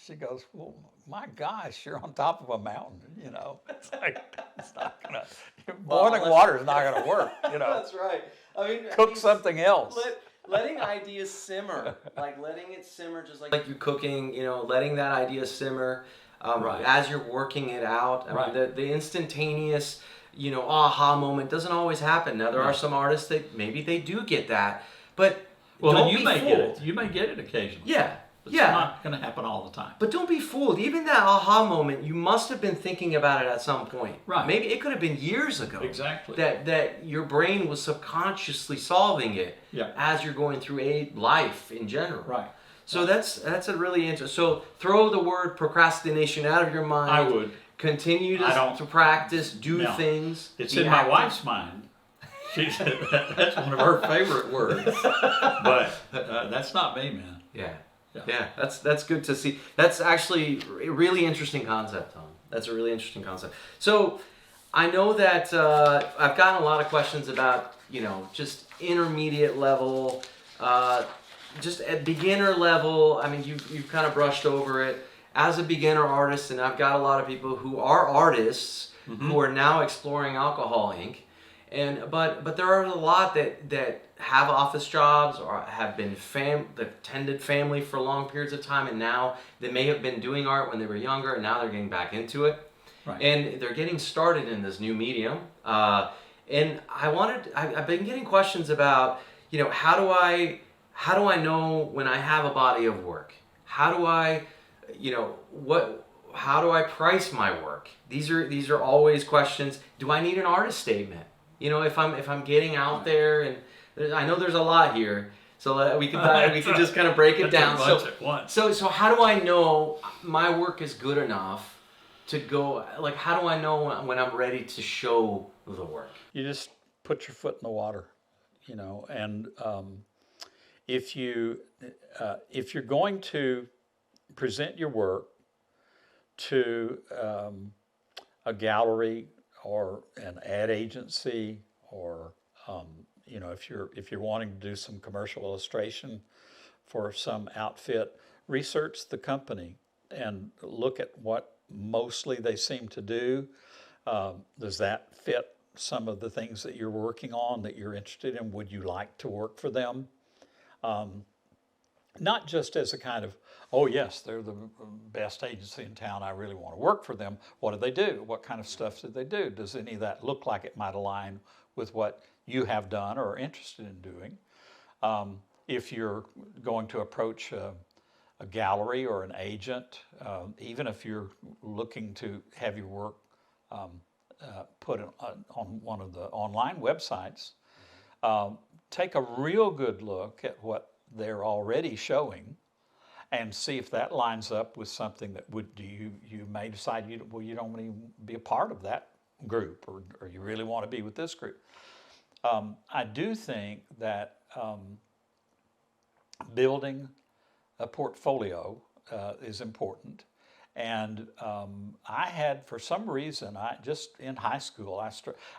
she goes, well, my gosh, you're on top of a mountain, you know. It's like, it's not going to, boiling water is not going to work, you know. That's right. I mean, Cook something else. Letting ideas simmer, like letting it simmer, just like you're cooking, you know, letting that idea simmer Right. as you're working it out. I Right. mean, the instantaneous, you know, aha moment doesn't always happen. Now, there are some artists that maybe they do get that, but Well, don't then you be may fooled. get it. You may get it occasionally. Yeah, It's yeah. not going to happen all the time. But don't be fooled. Even that aha moment, you must have been thinking about it at some point. Right. Maybe it could have been years ago. Exactly. That your brain was subconsciously solving it Yeah. as you're going through life in general. Right. So that's a really interesting. So throw the word procrastination out of your mind. I would. Continue I don't- to practice, do No. things. It's be in my active. wife's mind. She said that's one of her favorite words. But that's not me, man. Yeah. Yeah. Yeah, that's good to see. That's actually a really interesting concept, Tom. That's a really interesting concept. So I know that I've gotten a lot of questions about, you know, just intermediate level, just at beginner level. I mean, you've kind of brushed over it. As a beginner artist, and I've got a lot of people who are artists who are now exploring Alcohol Inc. But there are a lot that have office jobs or have been attended family for long periods of time, and now they may have been doing art when they were younger, and now they're getting back into it, Right. and they're getting started in this new medium. And I've been getting questions about, you know, how do I know when I have a body of work? How do I, you know, how do I price my work? These are always questions. Do I need an artist statement? You know, if I'm getting out there, and I know there's a lot here, so we could just kind of break it down. That's a bunch at once. So how do I know my work is good enough to go? Like, how do I know when I'm ready to show the work? You just put your foot in the water, you know, and if you're going to present your work to a gallery or an ad agency, or you know, if you're wanting to do some commercial illustration for some outfit, research the company and look at what mostly they seem to do. Does that fit some of the things that you're working on that you're interested in? Would you like to work for them? Not just as a kind of, oh yes, they're the best agency in town, I really want to work for them. What do they do? What kind of stuff do they do? Does any of that look like it might align with what you have done or are interested in doing? If you're going to approach a gallery or an agent, even if you're looking to have your work put on one of the online websites, take a real good look at what they're already showing and see if that lines up with something that you may decide you don't want to be a part of that group, or you really want to be with this group. I do think that building a portfolio is important. And I had, for some reason, in high school,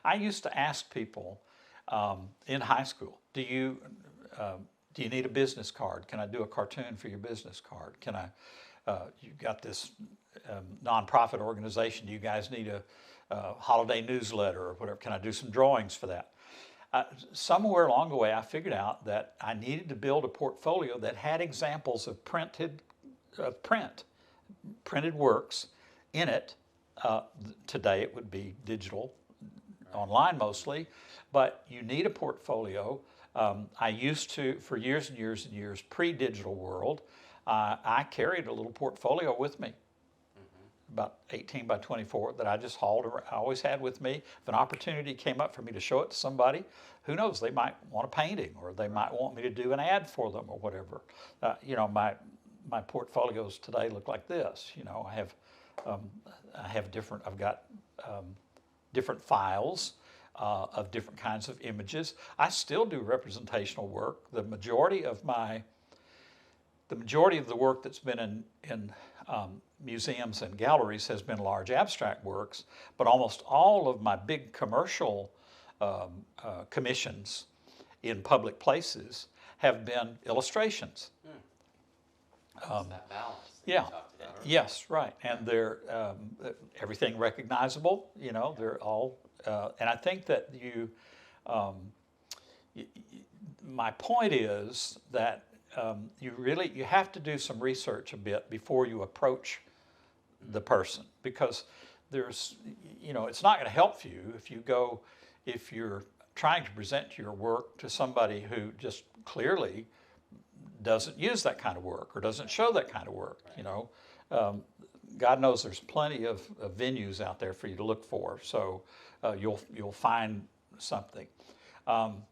I used to ask people in high school, do you need a business card? Can I do a cartoon for your business card? Can I you've got this nonprofit organization. Do you guys need a holiday newsletter or whatever? Can I do some drawings for that? Somewhere along the way, I figured out that I needed to build a portfolio that had examples of printed works in it. Today it would be digital, online mostly, but you need a portfolio. I used to, for years and years and years, pre-digital world, I carried a little portfolio with me, about 18 by 24, that I just hauled around, I always had with me. If an opportunity came up for me to show it to somebody, who knows, they might want a painting, or they might want me to do an ad for them or whatever. My portfolios today look like this. I've got different files of different kinds of images. I still do representational work. The majority of the work that's been in museums and galleries has been large abstract works, but almost all of my big commercial commissions in public places have been illustrations. That balance that Yeah. you talked about earlier. Yes, right, and they're everything recognizable. They're all, and I think that my point is that you have to do some research a bit before you approach the person, because it's not going to help you if you're trying to present your work to somebody who just clearly doesn't use that kind of work or doesn't show that kind of work. God knows there's plenty of venues out there for you to look for, so you'll find something. And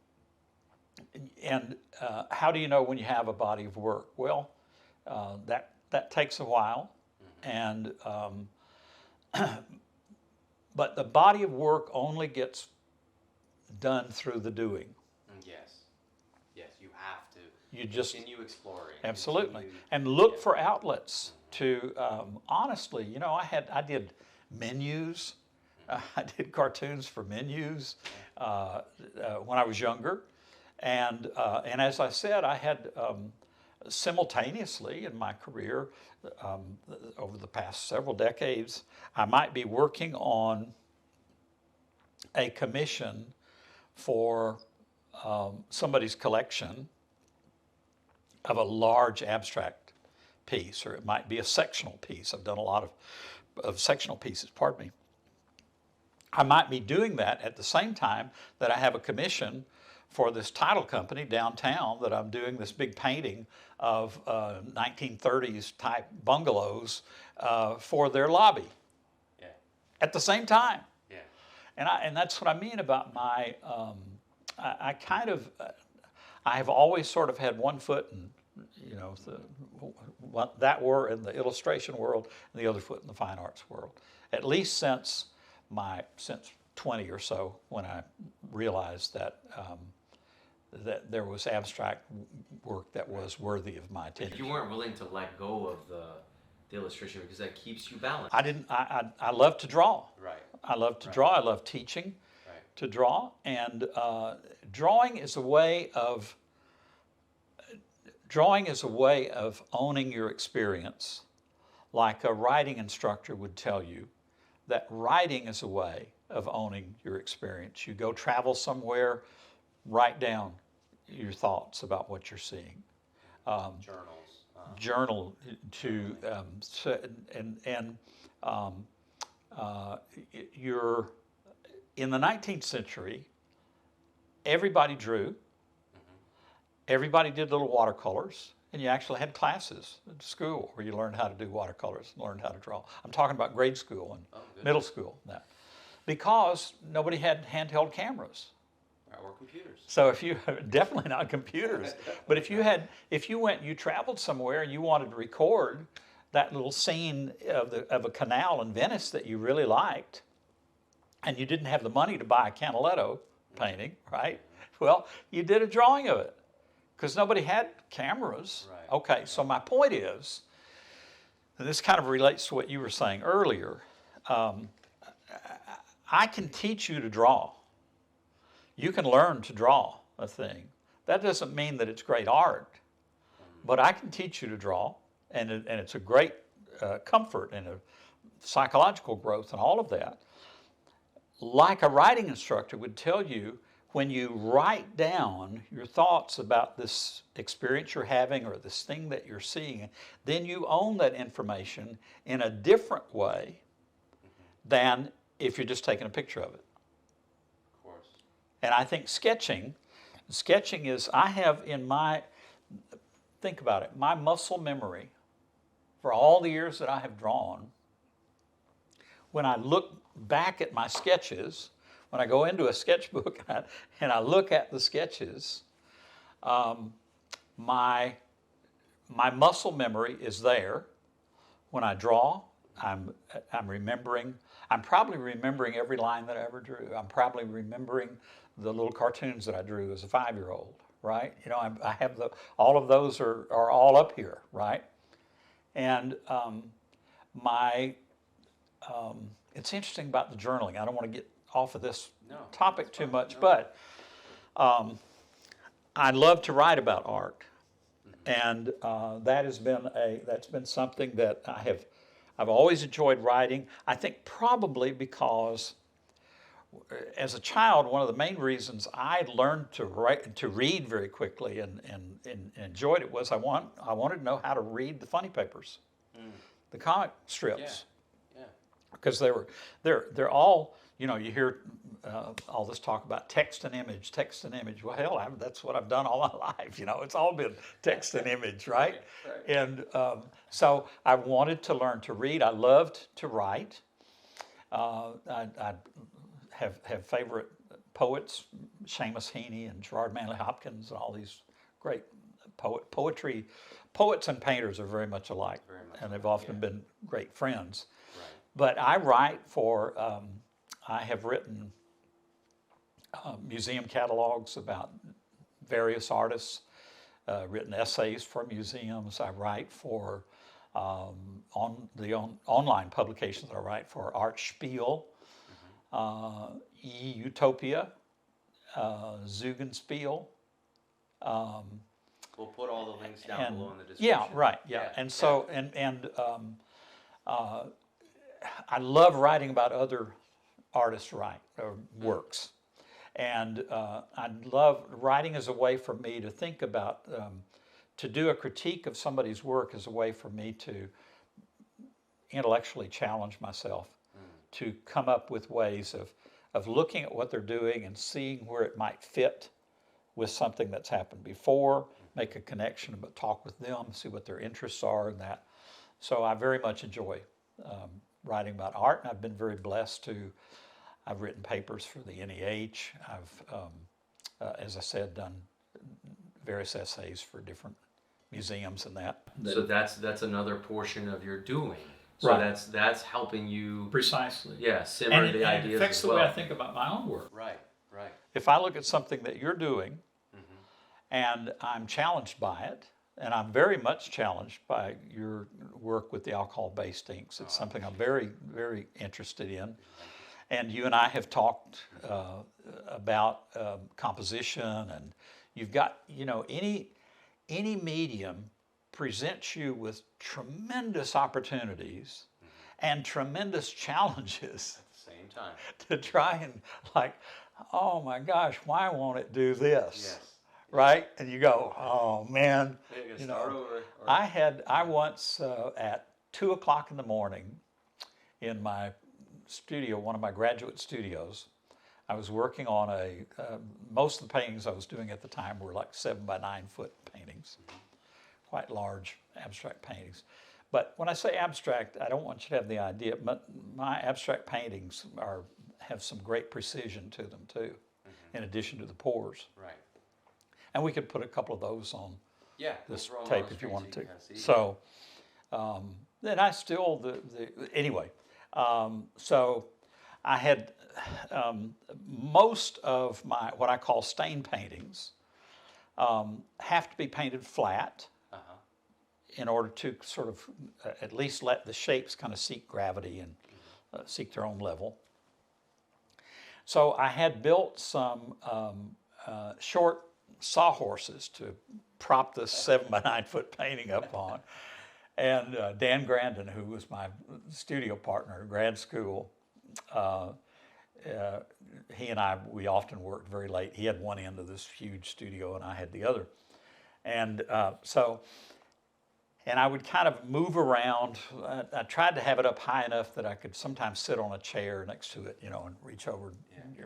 how do you know when you have a body of work? Well, that takes a while, and but the body of work only gets done through the doing. Yes, you have to. You just continue exploring. Absolutely, and look for outlets to. Honestly, I did menus. I did cartoons for menus when I was younger, and as I said, I had simultaneously in my career over the past several decades, I might be working on a commission for somebody's collection of a large abstract piece, or it might be a sectional piece. I've done a lot of sectional pieces, pardon me. I might be doing that at the same time that I have a commission for this title company downtown that I'm doing this big painting of 1930s type bungalows for their lobby. Yeah. At the same time. Yeah. And that's what I mean about my, I have always sort of had one foot in, that were in the illustration world and the other foot in the fine arts world. At least since 20 or so, when I realized that that there was abstract work that was worthy of my attention. You weren't willing to let go of the illustration because that keeps you balanced. I love to draw. Right. I love to draw. I love teaching to draw, and drawing is a way of owning your experience, like a writing instructor would tell you that writing is a way of owning your experience. You go travel somewhere, write down your thoughts about what you're seeing. Journals. Journal to you're in the 19th century. Everybody drew. Everybody did little watercolors, and you actually had classes at school where you learned how to do watercolors, learned how to draw. I'm talking about grade school and middle school, because nobody had handheld cameras. Or computers. So definitely not computers, but if you traveled somewhere and you wanted to record that little scene of a canal in Venice that you really liked, and you didn't have the money to buy a Canaletto painting, right? Well, you did a drawing of it, because nobody had cameras. Right. Okay, so my point is, and this kind of relates to what you were saying earlier, I can teach you to draw. You can learn to draw a thing. That doesn't mean that it's great art, but I can teach you to draw, and it's a great comfort and a psychological growth and all of that. Like a writing instructor would tell you, when you write down your thoughts about this experience you're having or this thing that you're seeing, then you own that information in a different way than if you're just taking a picture of it. Of course. And I think sketching is, I have in my, think about it, my muscle memory for all the years that I have drawn, when I look back at my sketches, when I go into a sketchbook and I look at the sketches, my muscle memory is there. When I draw, I'm probably remembering every line that I ever drew. I'm probably remembering the little cartoons that I drew as a 5-year-old, right? You know, I have all of those are all up here, right? And it's interesting about the journaling. I don't want to get off of this topic too much, but I love to write about art, and that's been something that I've always enjoyed writing. I think probably because as a child, one of the main reasons I learned to read very quickly and enjoyed it was I wanted to know how to read the funny papers, the comic strips. Because they're all, you know, you hear all this talk about text and image. Well, hell, that's what I've done all my life. You know, it's all been text and image, right? Right. And so I wanted to learn to read. I loved to write. I have favorite poets, Seamus Heaney and Gerard Manley Hopkins, and all these great poetry. Poets and painters are very much alike, and they've often been great friends. Right. But I write for, I have written museum catalogs about various artists, written essays for museums. I write for online publications. I write for Art Spiel, Utopia, Zugenspiel. We'll put all the links down below in the description. Yeah, right. Yeah, and so I love writing about other artists' works, and I love writing as a way for me to think about, to do a critique of somebody's work as a way for me to intellectually challenge myself, to come up with ways of looking at what they're doing and seeing where it might fit with something that's happened before, make a connection, but talk with them, see what their interests are and that. So I very much enjoy writing about art, and I've been very blessed I've written papers for the NEH. I've, as I said, done various essays for different museums and that. So that's another portion of your doing. So Right. that's helping you Precisely. Yeah, simmer the ideas. It affects as the well. way I think about my own work. Right. If I look at something that you're doing, and I'm challenged by it, and I'm very much challenged by your work with the alcohol-based inks. It's something I'm very, very interested in. And you and I have talked about composition, and you've got, you know, any medium presents you with tremendous opportunities and tremendous challenges. Same time. To try and, like, oh my gosh, why won't it do this? Yes. Right? And you go, oh man. You know, I once at 2:00 in the morning in my studio, one of my graduate studios, I was working on most of the paintings I was doing at the time were like 7 by 9 foot paintings, quite large abstract paintings. But when I say abstract, I don't want you to have the idea, but my abstract paintings have some great precision to them too, in addition to the pores. Right. And we could put a couple of those on this we'll tape if you wanted to. So, then I still, anyway, so I had most of my, what I call stain paintings, have to be painted flat in order to sort of at least let the shapes kind of seek gravity and seek their own level. So I had built some short sawhorses to prop this 7 by 9 foot painting up on. And Dan Grandin, who was my studio partner in grad school, he and we often worked very late. He had one end of this huge studio and I had the other. And and I would kind of move around. I tried to have it up high enough that I could sometimes sit on a chair next to it, and reach over and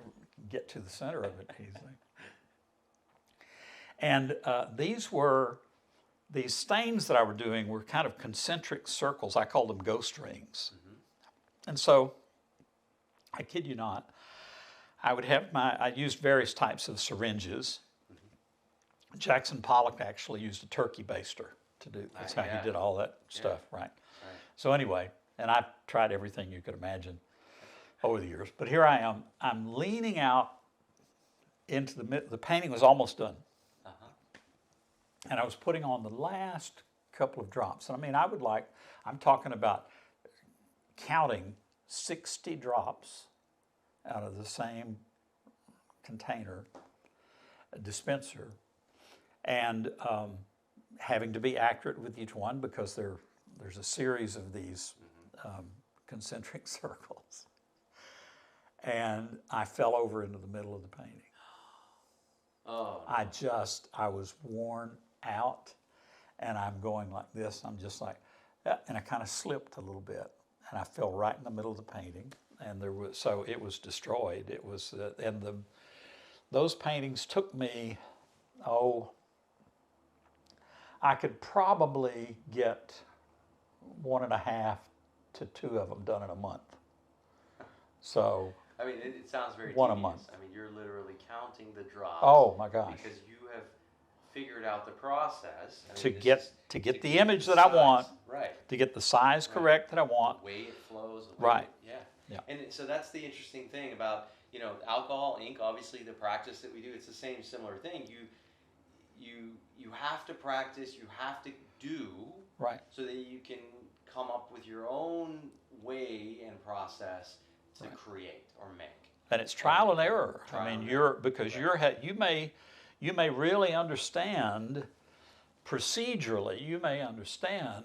get to the center of it easily. And these stains that I were doing were kind of concentric circles. I called them ghost rings. Mm-hmm. And so, I kid you not, I used various types of syringes. Mm-hmm. Jackson Pollock actually used a turkey baster to do. That's how he did all that stuff, right? So anyway, and I tried everything you could imagine over the years. But here I am. I'm leaning out into the painting was almost done. And I was putting on the last couple of drops. And I mean, I'm talking about counting 60 drops out of the same container, dispenser, and having to be accurate with each one because there's a series of these concentric circles. And I fell over into the middle of the painting. Oh. I was worn out, and I'm going like this. I'm just like, and I kind of slipped a little bit, and I fell right in the middle of the painting, and so it was destroyed. It was, those paintings took me, I could probably get 1.5 to 2 of them done in a month. So. I mean, it sounds very one tedious. A month. I mean, you're literally counting the drops. Oh my gosh! Because you have figured out the process to get the image that I want. Right. To get the size correct that I want. The way it flows. Right. Yeah. And so that's the interesting thing about alcohol, ink. Obviously, the practice that we do, it's the same similar thing. You have to practice. You have to do. Right. So that you can come up with your own way and process to create or make. And it's trial and error. You may really understand procedurally, you may understand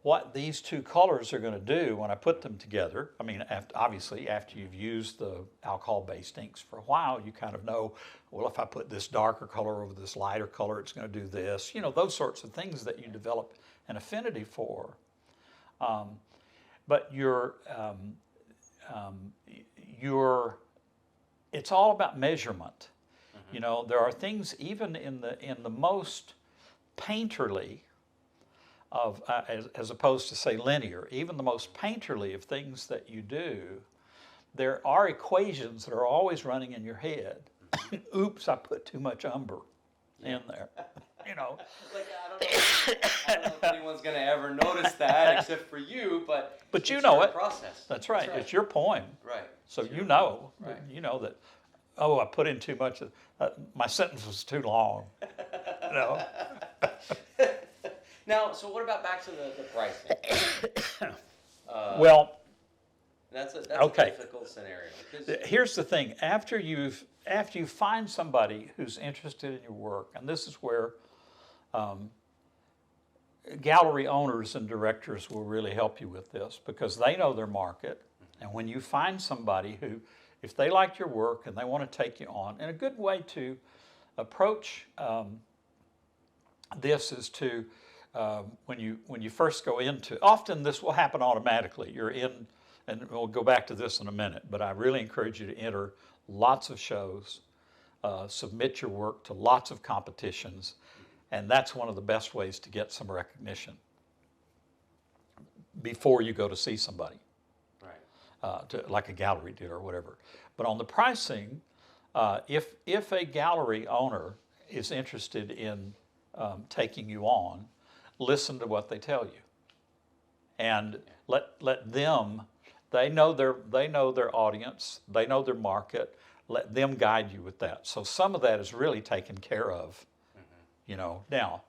what these two colors are going to do when I put them together. I mean, obviously, after you've used the alcohol-based inks for a while, you kind of know, well, if I put this darker color over this lighter color, it's going to do this. Those sorts of things that you develop an affinity for. But it's all about measurement. Mm-hmm. There are things even in the most painterly of as opposed to say linear, even the most painterly of things that you do, there are equations that are always running in your head. Oops, I put too much umber in there. Like, I don't know if anyone's going to ever notice that except for you, but you know it. Process. That's right. It's your poem. Right. So you know that. Oh, I put in too much. My sentence was too long. Now, so what about back to the pricing? Well, that's a difficult scenario. Here's the thing: after you find somebody who's interested in your work, and this is where gallery owners and directors will really help you with this because they know their market. And when you find somebody who, if they like your work and they want to take you on, and a good way to approach this is to when you first go into. Often this will happen automatically. You're in, and we'll go back to this in a minute. But I really encourage you to enter lots of shows, submit your work to lots of competitions, and that's one of the best ways to get some recognition before you go to see somebody. Like a gallery did or whatever. But on the pricing, if a gallery owner is interested in taking you on, listen to what they tell you, and let them. They know their audience. They know their market. Let them guide you with that. So some of that is really taken care of. Now.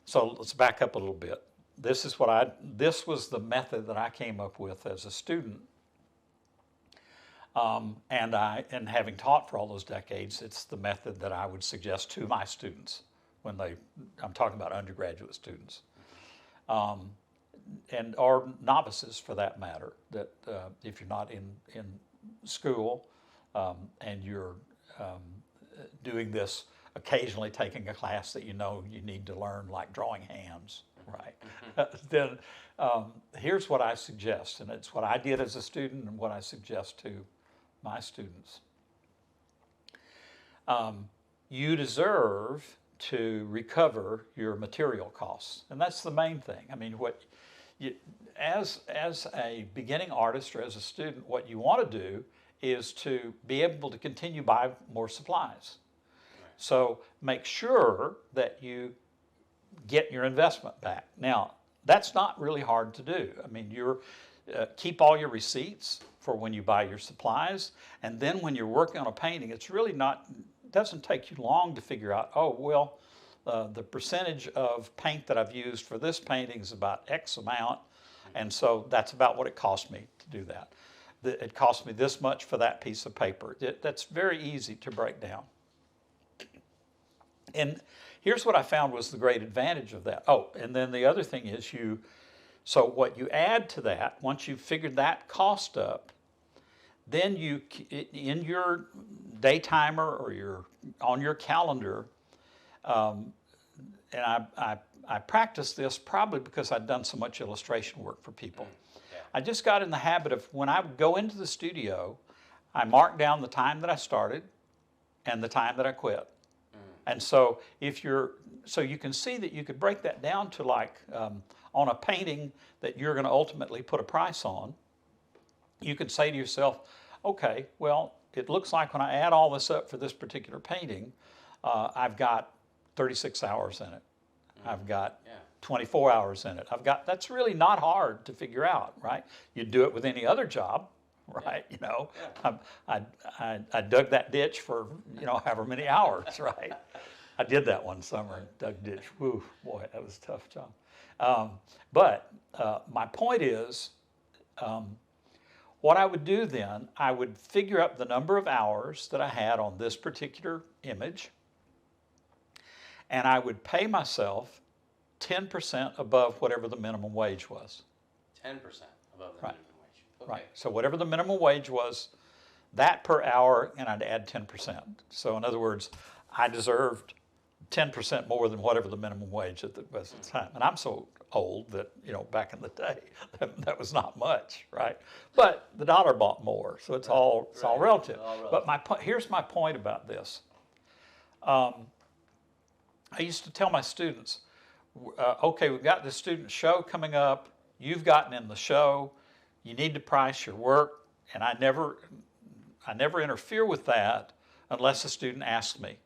So let's back up a little bit. This was the method that I came up with as a student. And having taught for all those decades, it's the method that I would suggest to my students I'm talking about undergraduate students. and or novices for that matter, that if you're not in school and you're doing this occasionally, taking a class that you know you need to learn, like drawing hands, right? Then here's what I suggest, and it's what I did as a student and what I suggest to my students. You deserve to recover your material costs, and that's the main thing. I mean, as a beginning artist or as a student, what you want to do is to be able to continue buy more supplies. So make sure that you get your investment back. Now, that's not really hard to do. I mean, keep all your receipts for when you buy your supplies, and then when you're working on a painting, it's really doesn't take you long to figure out, oh, well, the percentage of paint that I've used for this painting is about X amount, and so that's about what it cost me to do that. It cost me this much for that piece of paper. That's very easy to break down. And here's what I found was the great advantage of that. Oh, and then the other thing is so what you add to that, once you've figured that cost up, then in your day timer or on your calendar, and I practiced this probably because I'd done so much illustration work for people. Yeah. I just got in the habit of when I would go into the studio, I marked down the time that I started and the time that I quit. And so so you can see that you could break that down to like on a painting that you're going to ultimately put a price on. You could say to yourself, okay, well, it looks like when I add all this up for this particular painting, I've got 36 hours in it. I've got 24 hours in it. That's really not hard to figure out, right? You'd do it with any other job, right? You know, I dug that ditch for, however many hours, right? I did that one summer, dug ditch. Woo, boy, that was a tough job. But my point is, what I would do then, I would figure up the number of hours that I had on this particular image, and I would pay myself 10% above whatever the minimum wage was. 10% above the minimum wage. Okay. Right. So whatever the minimum wage was, that per hour, and I'd add 10%. So in other words, I deserved 10% more than whatever the minimum wage was at the time. And I'm so old that, back in the day, that was not much, right? But the dollar bought more, so it's all relative. But here's my point about this. I used to tell my students, okay, we've got this student show coming up. You've gotten in the show. You need to price your work, and I never interfere with that unless a student asks me.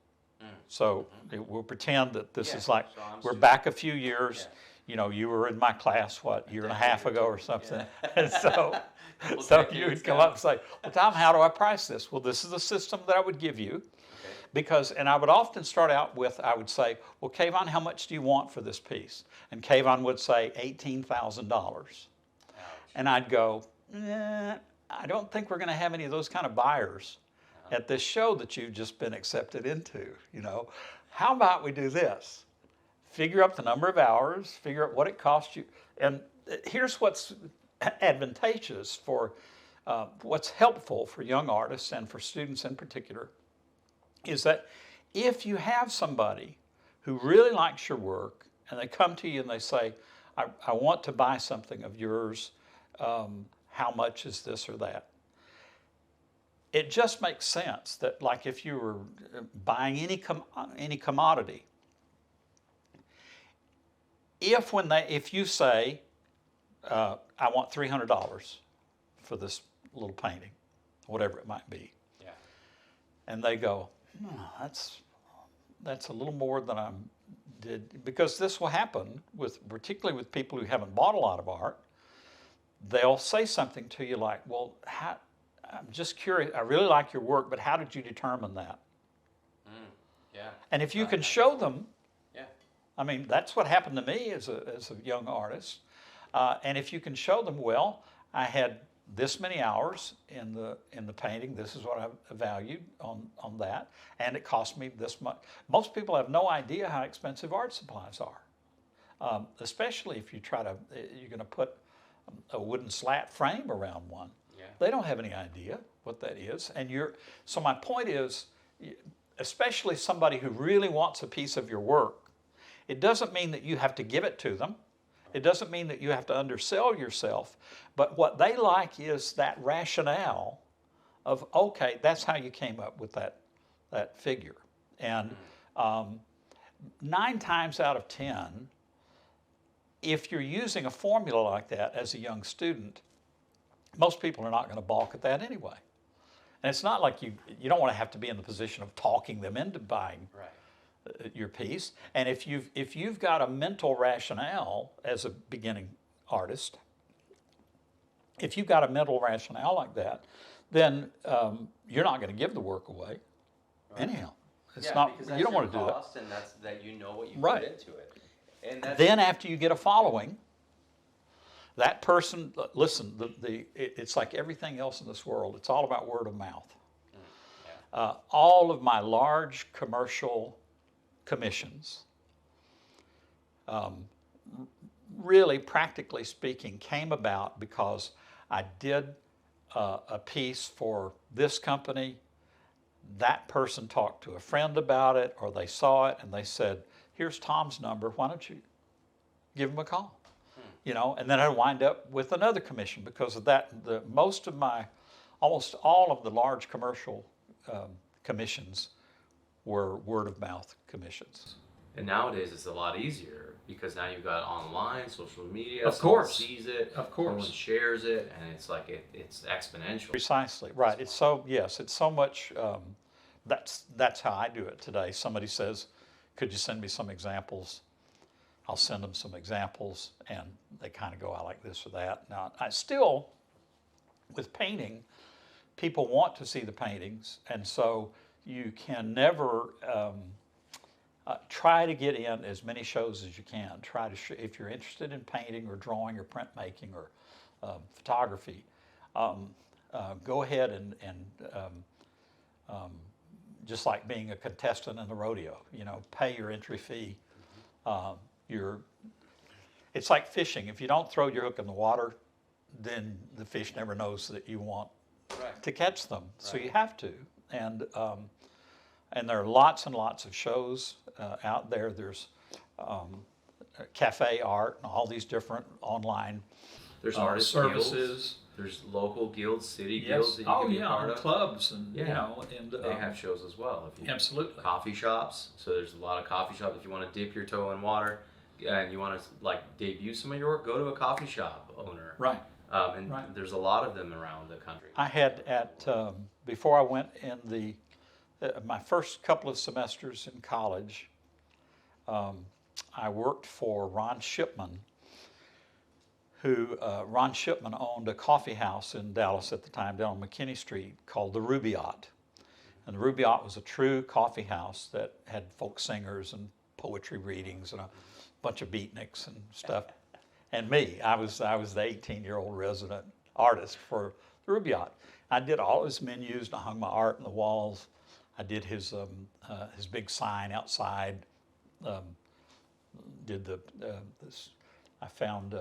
So we'll pretend that this is like we're back a few years. Yeah. You were in my class, year and a half ago or something. Yeah. And so you would come up and say, well, Tom, how do I price this? Well, this is the system that I would give you. And I would often start out with, I would say, well, Kayvon, how much do you want for this piece? And Kayvon would say $18,000. And I'd go, I don't think we're going to have any of those kind of buyers at this show that you've just been accepted into. How about we do this? Figure up the number of hours, figure out what it costs you. And here's what's advantageous what's helpful for young artists and for students in particular, is that if you have somebody who really likes your work and they come to you and they say, I want to buy something of yours, how much is this or that? It just makes sense that, like, if you were buying any commodity, if you say, I want $300 for this little painting, whatever it might be, and they go, that's a little more than I did, because this will happen particularly with people who haven't bought a lot of art. They'll say something to you like, well, I'm just curious, I really like your work, but how did you determine that? And if you can show them, I mean, that's what happened to me as a young artist. And if you can show them, well, I had this many hours in the painting, this is what I valued on that, and it cost me this much. Most people have no idea how expensive art supplies are. especially if you try to, you're going to put a wooden slat frame around one. Yeah. They don't have any idea what that is. So my point is, especially somebody who really wants a piece of your work, it doesn't mean that you have to give it to them. It doesn't mean that you have to undersell yourself. But what they like is that rationale of, okay, that's how you came up with that figure. And 9 times out of 10, if you're using a formula like that as a young student, most people are not going to balk at that anyway. And it's not like you don't want to have to be in the position of talking them into buying your piece. And if you've got a mental rationale as a beginning artist, if you've got a mental rationale like that, then you're not going to give the work away. Anyhow, it's not. Because that's you don't your want to do cost, that. and that's that you know what you Right. put into it. And that's, Then after you get a following, that person, listen, it's like everything else in this world. It's all about word of mouth. All of my large commercial commissions, really practically speaking, came about because I did a piece for this company. That person talked to a friend about it, or they saw it and they said, here's Tom's number, why don't you give him a call? And then I'd wind up with another commission because of that. Almost all of the large commercial commissions were word of mouth commissions. and nowadays it's a lot easier because now you've got online, social media. Of someone course. sees it. Of course. Someone shares it, and it's like it's exponential. Precisely, right. It's so much, that's how I do it today. Somebody says, could you send me some examples? I'll send them some examples, and they kind of go, I like this or that. Now, I still, with painting, people want to see the paintings, and so you can never try to get in as many shows as you can. Try to, if you're interested in painting or drawing or printmaking or photography, go ahead and just like being a contestant in the rodeo, pay your entry fee. It's like fishing. If you don't throw your hook in the water, then the fish never knows that you want to catch them. So you have to. And there are lots and lots of shows out there. There's cafe art and all these different online There's artist services. guilds. There's local guilds, city guilds that you can be a part of. Clubs and and they have shows as well. Absolutely. Coffee shops. So there's a lot of coffee shops. If you want to dip your toe in water and you want to debut some of your work, go to a coffee shop owner. Right. There's a lot of them around the country. I had before I went in my first couple of semesters in college, I worked for Ron Shipman, Ron Shipman owned a coffee house in Dallas at the time down on McKinney Street called the Rubaiyat. And the Rubaiyat was a true coffee house that had folk singers and poetry readings and a bunch of beatniks and stuff. And me, I was the 18-year-old resident artist for the Rubaiyat. I did all his menus and I hung my art on the walls. I did his big sign outside. I found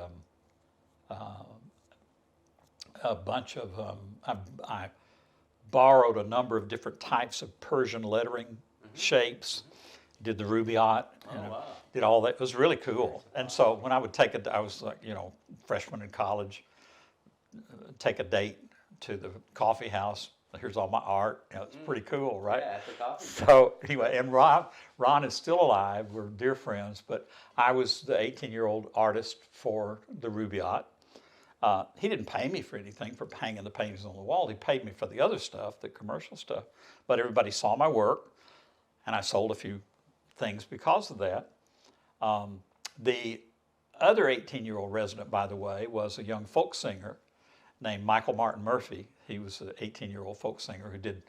a bunch of, I borrowed a number of different types of Persian lettering shapes, did the Rubaiyat, did all that. It was really cool. And so when I would I was like, freshman in college, take a date to the coffee house. Here's all my art. It's pretty cool, right? Yeah, at the coffee shop. So anyway, and Ron is still alive. We're dear friends, but I was the 18-year-old artist for the Rubaiyat. He didn't pay me for anything for hanging the paintings on the wall. He paid me for the other stuff, the commercial stuff. But everybody saw my work, and I sold a few things because of that. The other 18-year-old resident, by the way, was a young folk singer named Michael Martin Murphy. He was an 18-year-old folk singer who did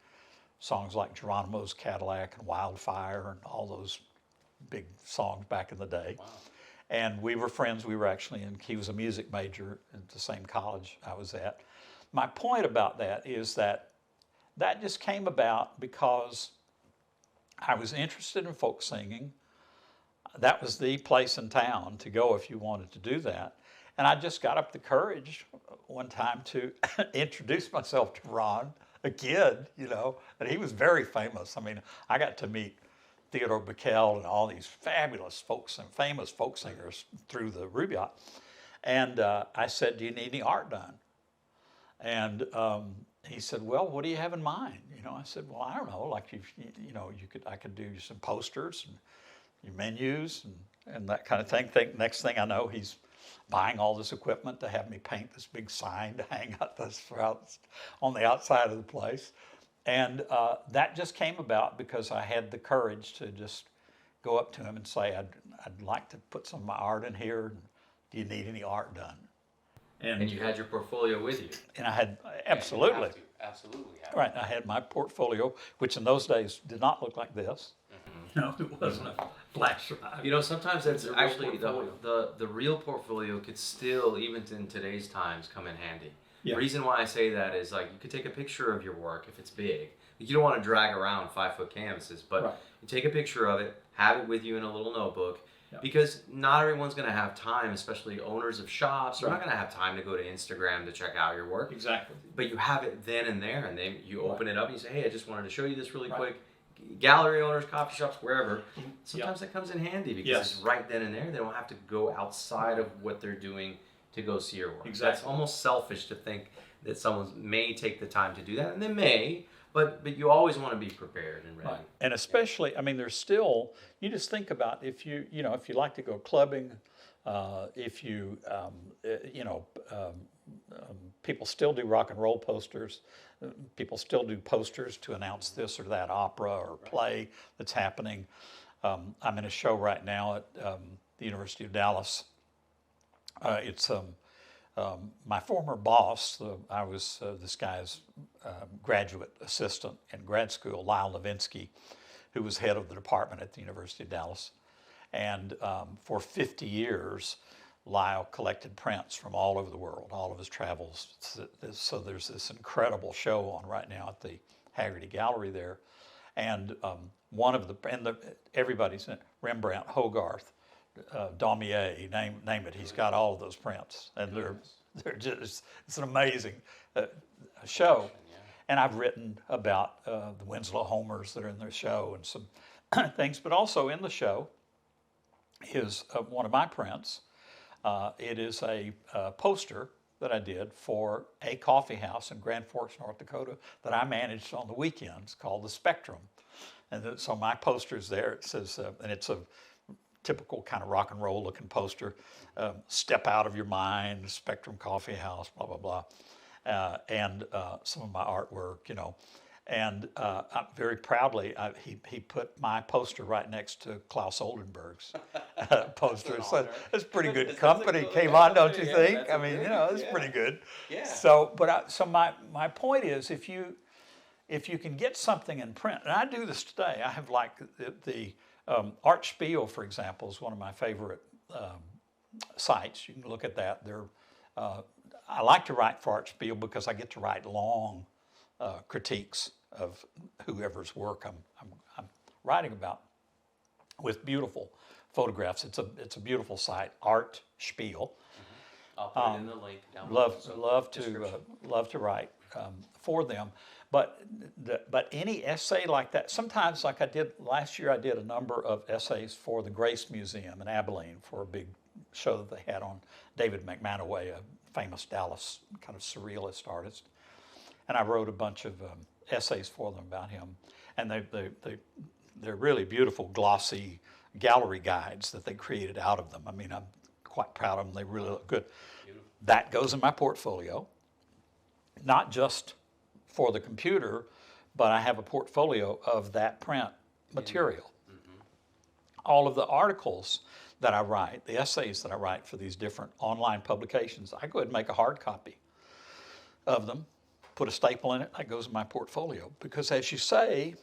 songs like Geronimo's Cadillac and Wildfire and all those big songs back in the day. Wow. And we were friends. We were actually he was a music major at the same college I was at. My point about that is that just came about because I was interested in folk singing. that was the place in town to go if you wanted to do that. And I just got up the courage one time to introduce myself to Ron, a kid, and he was very famous. I mean, I got to meet Theodore Bickel and all these fabulous folks and famous folk singers through the Rubaiyat. And I said, "Do you need any art done?" And he said, "Well, what do you have in mind?" I said, "Well, I don't know. Like I could do some posters and your menus and that kind of thing." Next thing I know, he's buying all this equipment to have me paint this big sign to hang out on the outside of the place. And that just came about because I had the courage to just go up to him and say, I'd like to put some of my art in here. Do you need any art done? And you had your portfolio with you. And I had, absolutely. Absolutely. Right, I had my portfolio, which in those days did not look like this. No, it wasn't a flash drive. Sometimes that's actually the real portfolio could still, even in today's times, come in handy. Yeah. The reason why I say that is you could take a picture of your work if it's big. You don't want to drag around 5-foot canvases, but right. You take a picture of it, have it with you in a little notebook, because not everyone's going to have time, especially owners of shops. They're not going to have time to go to Instagram to check out your work. Exactly. But you have it then and there, and then you open it up and you say, "Hey, I just wanted to show you this really quick." Gallery owners, coffee shops, wherever. Sometimes that comes in handy because it's right then and there. They don't have to go outside of what they're doing to go see your work. Exactly. That's almost selfish to think that someone may take the time to do that, and they may, but you always want to be prepared and ready. Right. And especially, I mean, there's still, you just think about if you like to go clubbing, people still do rock and roll posters. People still do posters to announce this or that opera or play that's happening. I'm in a show right now at the University of Dallas. It's my former boss. I was this guy's graduate assistant in grad school, Lyle Levinsky, who was head of the department at the University of Dallas. And for 50 years, Lyle collected prints from all over the world, all of his travels. So there's this incredible show on right now at the Haggerty Gallery there. And everybody's in it, Rembrandt, Hogarth, Daumier, name it. He's got all of those prints. And they're just, it's an amazing show. And I've written about the Winslow Homers that are in the show and some things. But also in the show is one of my prints. It is a poster that I did for a coffee house in Grand Forks, North Dakota that I managed on the weekends called the Spectrum. And so my poster's there. It says, and it's a typical kind of rock and roll looking poster. Step out of your mind, Spectrum Coffee House, blah, blah, blah. And some of my artwork, And very proudly, he put my poster right next to Klaus Oldenburg's poster. So it's pretty good company. Came on, don't you think? I mean, it's pretty good. Yeah. So, my point is, if you can get something in print, and I do this today. I have like the Art Spiel, for example, is one of my favorite sites. You can look at that. I like to write for Art Spiel because I get to write long critiques of whoever's work I'm writing about with beautiful photographs. It's a beautiful site, Art Spiel. I'll put it in the link down below. Love to write for them, but any essay like that. Sometimes, like I did last year, I did a number of essays for the Grace Museum in Abilene for a big show that they had on David McManaway, a famous Dallas kind of surrealist artist. And I wrote a bunch of essays for them about him. And they're really beautiful, glossy gallery guides that they created out of them. I mean, I'm quite proud of them. They really look good. Beautiful. That goes in my portfolio, not just for the computer, but I have a portfolio of that print material. Mm-hmm. All of the articles that I write, the essays that I write for these different online publications, I go ahead and make a hard copy of them, put a staple in it, that goes in my portfolio. Because as you say,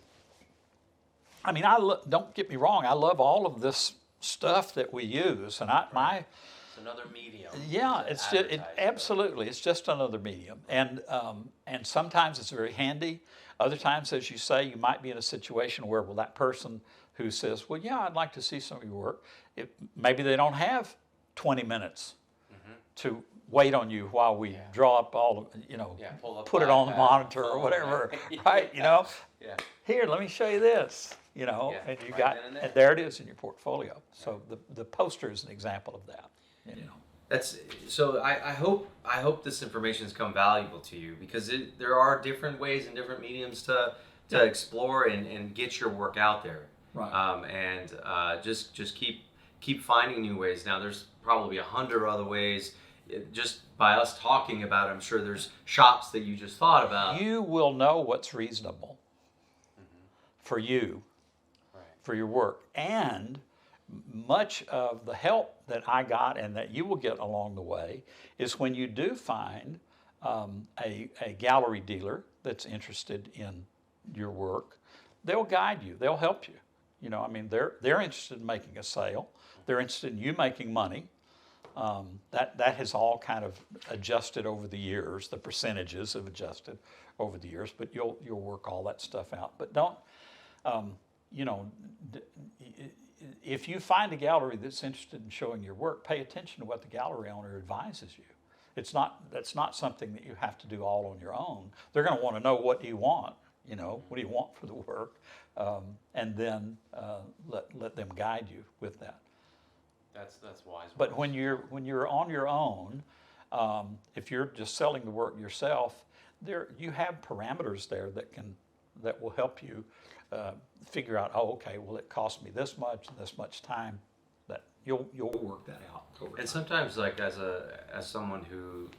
I mean, don't get me wrong, I love all of this stuff that we use, and it's another medium. Yeah, absolutely, it's just another medium, and sometimes it's very handy. Other times, as you say, you might be in a situation where, well, that person who says, well, yeah, I'd like to see some of your work. Maybe they don't have 20 minutes to wait on you while we draw up all, pull up put it the on the iPad, monitor phone, or whatever, right? right? Yeah. Here, let me show you this, and you right got, then and and there. there it is in your portfolio. So the poster is an example of that. That's so. I hope this information has come valuable to you, because there are different ways and different mediums to explore and get your work out there. Right. Just keep finding new ways. Now there's probably 100 other ways. Just by us talking about it, I'm sure there's shops that you just thought about. You will know what's reasonable for you, for your work. And much of the help that I got and that you will get along the way is when you do find a gallery dealer that's interested in your work, they'll guide you, they'll help you. They're interested in making a sale, they're interested in you making money. That has all kind of adjusted over the years. The percentages have adjusted over the years, but you'll work all that stuff out. But don't, if you find a gallery that's interested in showing your work, pay attention to what the gallery owner advises you. That's not something that you have to do all on your own. They're going to want to know what do you want, what do you want for the work, and then let them guide you with that. That's wise. But when you're on your own, if you're just selling the work yourself, you have parameters there that will help you figure out. Oh, okay. Well, it cost me this much and this much time. That you'll work that out over time. And sometimes, like as someone who,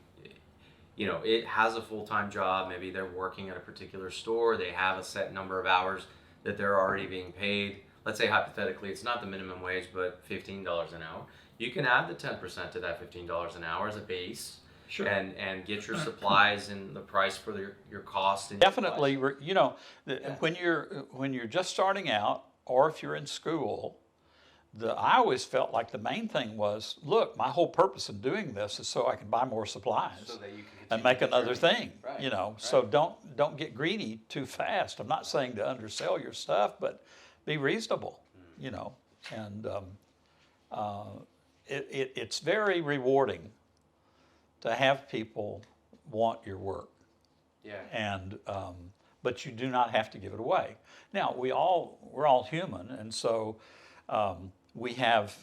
it has a full-time job. Maybe they're working at a particular store. They have a set number of hours that they're already being paid. Let's say hypothetically, it's not the minimum wage, but $15 an hour. You can add the 10% to that $15 an hour as a base, Sure. and get your supplies and the price for your cost. And Definitely, when you're just starting out, or if you're in school, I always felt like the main thing was, look, my whole purpose in doing this is so I can buy more supplies so that you can and make another thing. Right. So don't get greedy too fast. I'm not saying to undersell your stuff, but be reasonable. And it's very rewarding to have people want your work. Yeah. And but you do not have to give it away. Now we're all human, and so we have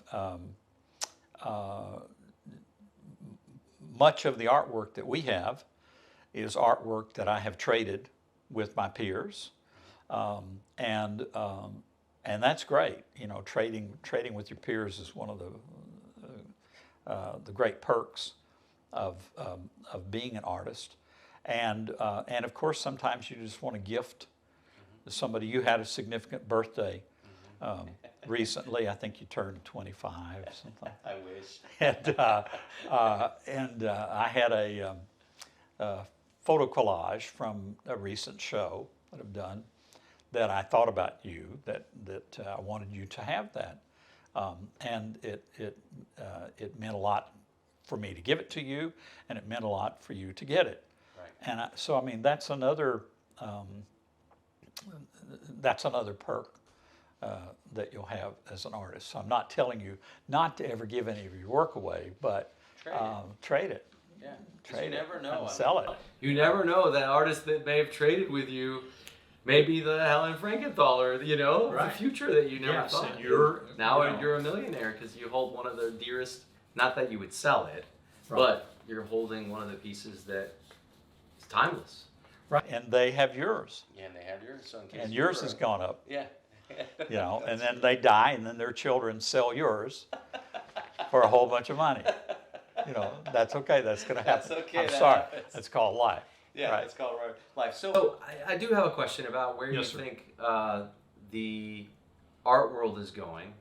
much of the artwork that we have is artwork that I have traded with my peers, and that's great. Trading with your peers is one of the great perks of being an artist, and of course sometimes you just want to gift somebody. You had a significant birthday recently. I think you turned 25 or something. I wish. And I had a photo collage from a recent show that I've done that I thought about you, that I wanted you to have that, and it meant a lot for me to give it to you, and it meant a lot for you to get it. Right. And so that's another perk that you'll have as an artist. So I'm not telling you not to ever give any of your work away, but trade it. Yeah. Trade you never it know. and sell it. You never know. That artist that may have traded with you may be the Helen Frankenthaler, the future that you never thought. And you're a millionaire because you hold one of the dearest. Not that you would sell it, but you're holding one of the pieces that is timeless. Right. And they have yours. Yeah, and they have yours. So in case And yours has gone up. Yeah. And then they die, and then their children sell yours for a whole bunch of money. That's okay. That's going to happen. That's okay. I'm sorry. Happens. That's called life. Yeah, right. It's called life. So I do have a question about where you sir. think the art world is going.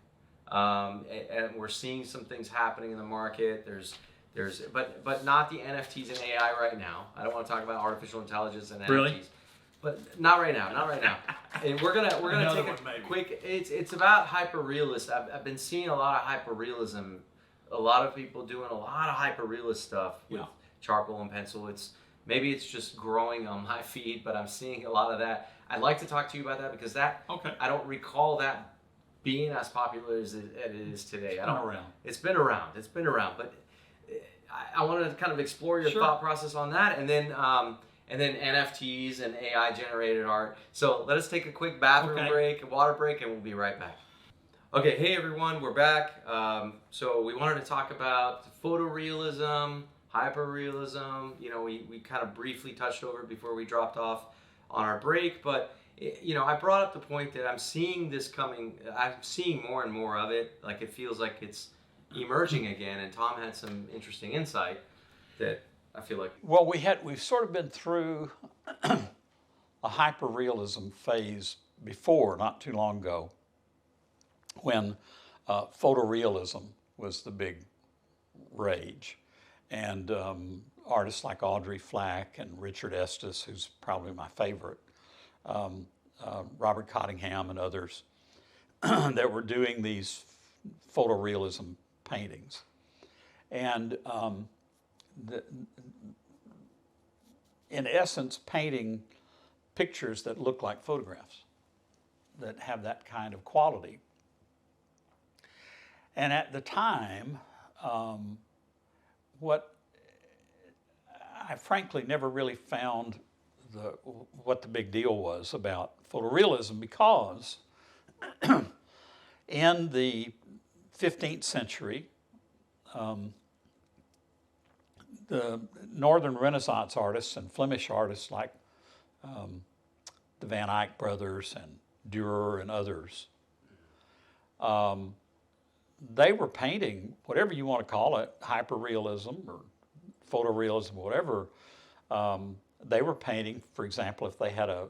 And we're seeing some things happening in the market. But not the NFTs and AI right now. I don't want to talk about artificial intelligence and Really? NFTs. But not right now. And we're gonna take a quick. It's about hyperrealist. I've been seeing a lot of hyperrealism. A lot of people doing a lot of hyperrealist stuff with charcoal and pencil. Maybe it's just growing on my feed, but I'm seeing a lot of that. I'd like to talk to you about that because I don't recall that being as popular as it is today. Around. It's been around. But I want to kind of explore your thought process on that, and then NFTs and AI generated art. So let us take a quick bathroom break, a water break, and we'll be right back. Okay, hey everyone, we're back. So we wanted to talk about photorealism, hyperrealism. You know, we kind of briefly touched over it before we dropped off on our break, but you know, I brought up the point that I'm seeing this coming. I'm seeing more and more of it. Like it feels like it's emerging again. And Tom had some interesting insight that I feel like. Well, we've sort of been through a hyperrealism phase before, not too long ago, when photorealism was the big rage, and artists like Audrey Flack and Richard Estes, who's probably my favorite, Robert Cottingham and others, that were doing these photorealism paintings. And in essence, painting pictures that look like photographs, that have that kind of quality. And at the time, what I frankly never really found what the big deal was about photorealism, because in the 15th century, the Northern Renaissance artists and Flemish artists like the Van Eyck brothers and Dürer and others, they were painting, whatever you want to call it, hyperrealism or photorealism, whatever. They were painting, for example, if they had a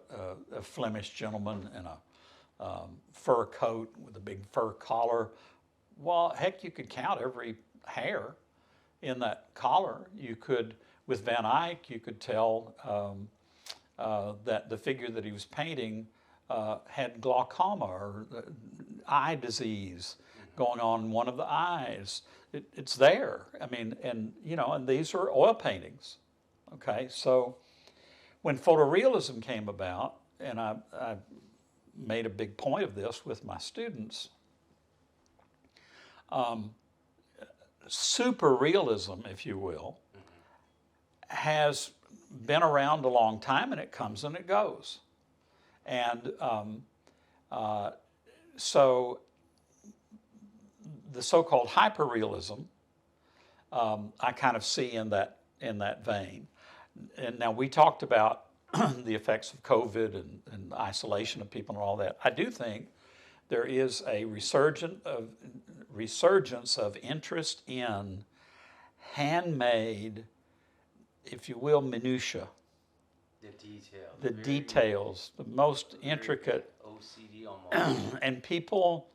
Flemish gentleman in a fur coat with a big fur collar, well, heck, you could count every hair in that collar. You could, with Van Eyck, you could tell that the figure that he was painting had glaucoma or eye disease going on in one of the eyes. It's there. I mean, and you know, and these are oil paintings. Okay, so when photorealism came about, and I made a big point of this with my students, superrealism, if you will, has been around a long time, and it comes and it goes. And so the so-called hyperrealism, I kind of see in that vein. And now we talked about the effects of COVID and isolation of people and all that. I do think there is a resurgence of interest in handmade, if you will, minutia. The details, the most intricate. OCD almost. And people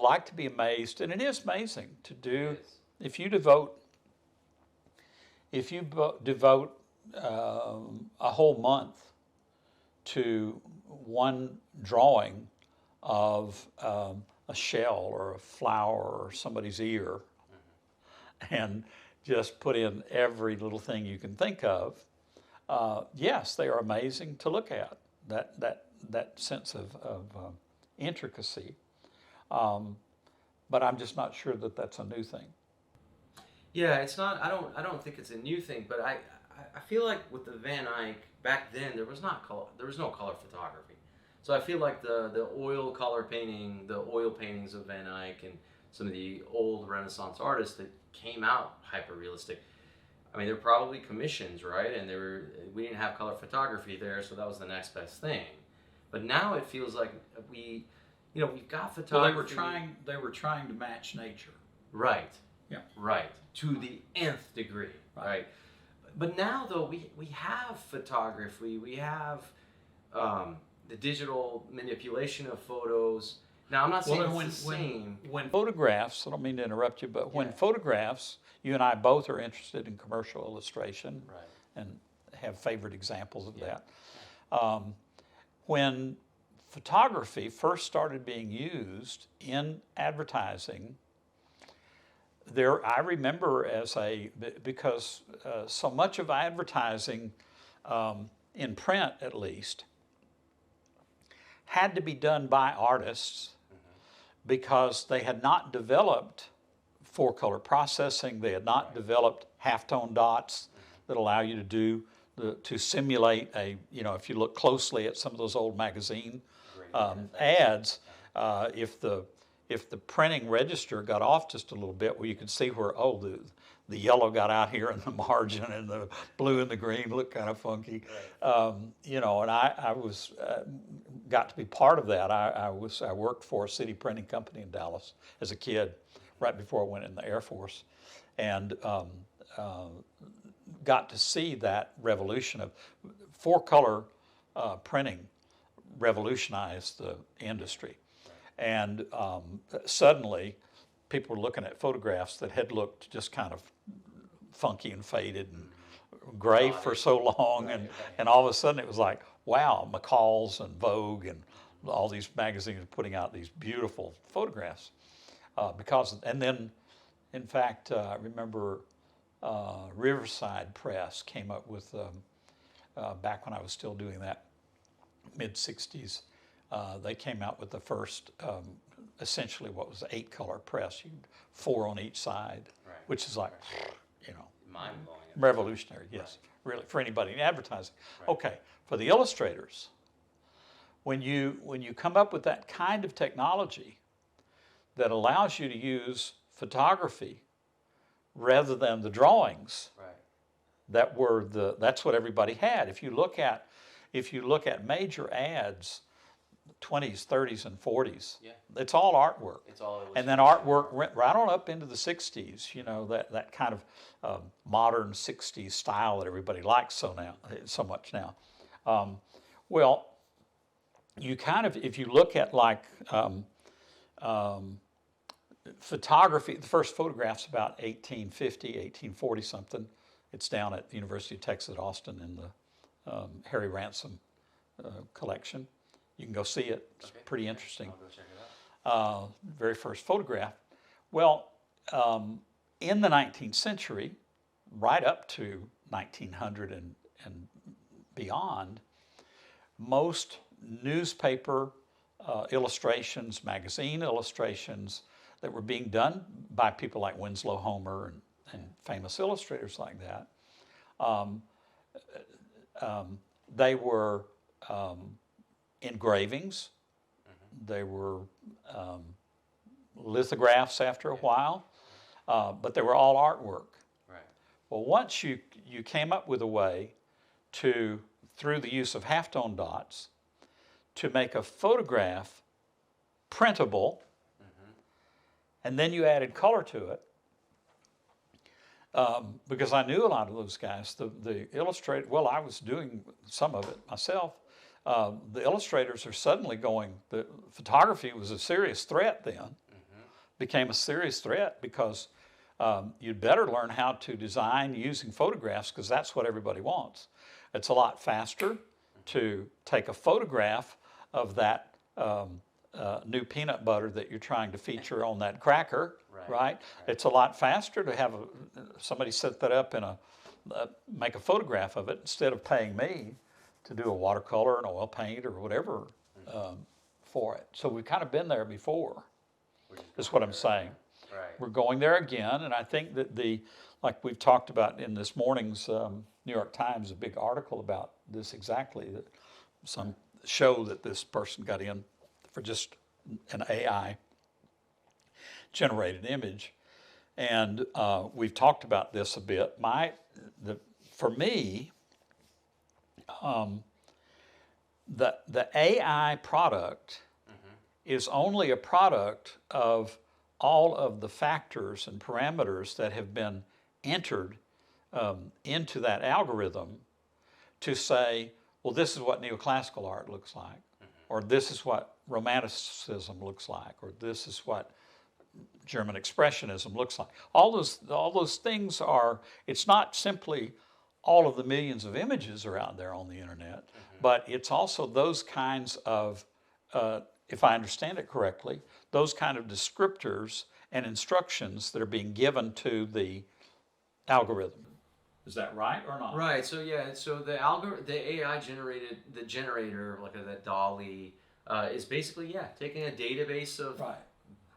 like to be amazed, and it is amazing to do. If you devote a whole month to one drawing of a shell or a flower or somebody's ear, and just put in every little thing you can think of, yes, they are amazing to look at. That sense of intricacy, but I'm just not sure that that's a new thing. Yeah, it's not. I don't think it's a new thing, but I feel like with the Van Eyck back then there was no color photography. So I feel like the oil paintings of Van Eyck and some of the old Renaissance artists that came out hyper-realistic, I mean, they're probably commissions, right? And we didn't have color photography there, so that was the next best thing. But now it feels like we've got photography. Well, they were trying to match nature. Right. Yeah. Right. To the nth degree. Right. But now though we have photography, we have the digital manipulation of photos. Now I'm not saying it's the same. When photographs, I don't mean to interrupt you, but when photographs, you and I both are interested in commercial illustration, right, and have favorite examples of that. When photography first started being used in advertising, I remember because so much of advertising, in print at least, had to be done by artists because they had not developed four-color processing. They had not developed halftone dots that allow you to do to simulate a, if you look closely at some of those old magazine ads, if the printing register got off just a little bit, where you could see where, the yellow got out here in the margin and the blue and the green looked kind of funky. And I was got to be part of that. I worked for a city printing company in Dallas as a kid, right before I went in the Air Force, and got to see that revolution of four-color printing revolutionized the industry. And suddenly, people were looking at photographs that had looked just kind of funky and faded and gray for so long, and all of a sudden it was like, wow, McCall's and Vogue and all these magazines are putting out these beautiful photographs. And then, in fact, I remember Riverside Press came up with, back when I was still doing that, mid-60s, they came out with the first, essentially what was an 8-color press, four on each side, which is like, mind-blowing. revolutionary, yes, really, for anybody in advertising. Okay, for the illustrators, when you come up with that kind of technology that allows you to use photography rather than the drawings, that's what everybody had. If you look at major ads, 20s, 30s, and 40s, it's all artwork. It's all and then artwork went right on up into the 60s, that kind of modern 60s style that everybody likes so much now. Well, you kind of, if you look at like photography, the first photograph's about 1850, 1840 something. It's down at the University of Texas at Austin in the Harry Ransom collection. You can go see it. It's pretty interesting. I'll go check it out. Very first photograph. Well, in the 19th century, right up to 1900 and beyond, most newspaper illustrations, magazine illustrations that were being done by people like Winslow Homer and famous illustrators like that, they were engravings, they were lithographs after a while, but they were all artwork. Well, once you came up with a way to, through the use of halftone dots, to make a photograph printable, and then you added color to it, because I knew a lot of those guys. The illustrator, well, I was doing some of it myself. The illustrators are suddenly going, the photography was a serious threat then, became a serious threat because you'd better learn how to design using photographs, because that's what everybody wants. It's a lot faster to take a photograph of that new peanut butter that you're trying to feature on that cracker, right? It's a lot faster to have somebody set that up in make a photograph of it instead of paying me to do a watercolor and oil paint or whatever for it. So we've kind of been there before, is what I'm saying. We're going there again, and I think that like we've talked about in this morning's New York Times, a big article about this exactly, that some show that this person got in for just an AI generated image. And we've talked about this a bit. For me, the AI product is only a product of all of the factors and parameters that have been entered into that algorithm to say, well, this is what neoclassical art looks like, or this is what Romanticism looks like, or this is what German Expressionism looks like. All those things are, it's not simply all of the millions of images are out there on the internet, but it's also those kinds of, if I understand it correctly, those kind of descriptors and instructions that are being given to the algorithm. Is that right or not? Right. So so the AI generator, like that DALL-E, is basically taking a database of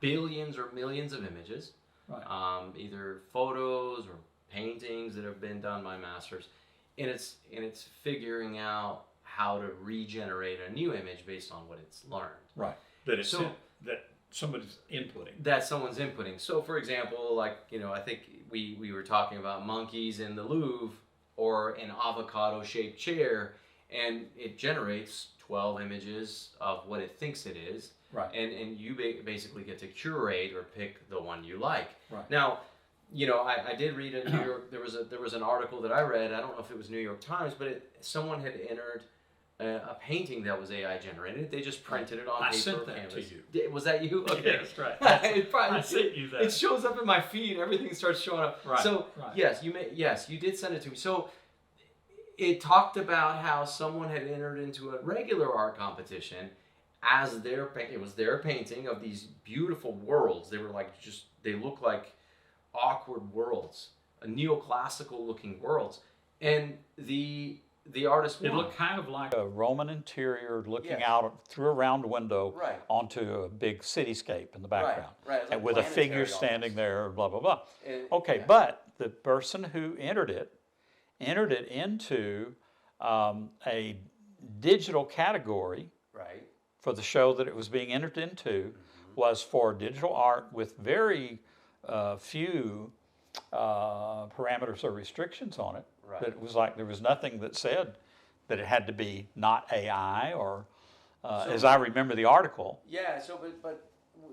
billions or millions of images, Right. either photos or paintings that have been done by masters, and it's figuring out how to regenerate a new image based on what it's learned. Right. That it's So that somebody's inputting. that someone's inputting. So, for example, like, I think we were talking about monkeys in the Louvre or an avocado-shaped chair, and it generates 12 images of what it thinks it is. Right. And you basically get to curate or pick the one you like. Right. Now, I did read a New York. There was an article that I read. I don't know if it was New York Times, but someone had entered a painting that was AI generated. They just printed it on paper. I sent or that canvas. to you. Was that you? Okay. Yes, right. I sent you that. It shows up in my feed. Everything starts showing up. Right, So right. yes, you did send it to me. So it talked about how someone had entered into a regular art competition as it was their painting of these beautiful worlds. They were they look like awkward worlds, neoclassical looking worlds, and the artist It won. looked kind of like a Roman interior looking Yes. out through a round window Right. onto a big cityscape in the background. Right. It's like And with a figure planetary standing almost. there, blah, blah, blah. Okay, Yeah. but the person who entered it into a digital category Right. for the show that it was being entered into was for digital art with very few parameters or restrictions on it. Right. But it was like there was nothing that said that it had to be not AI or, as I remember the article. Yeah. So, but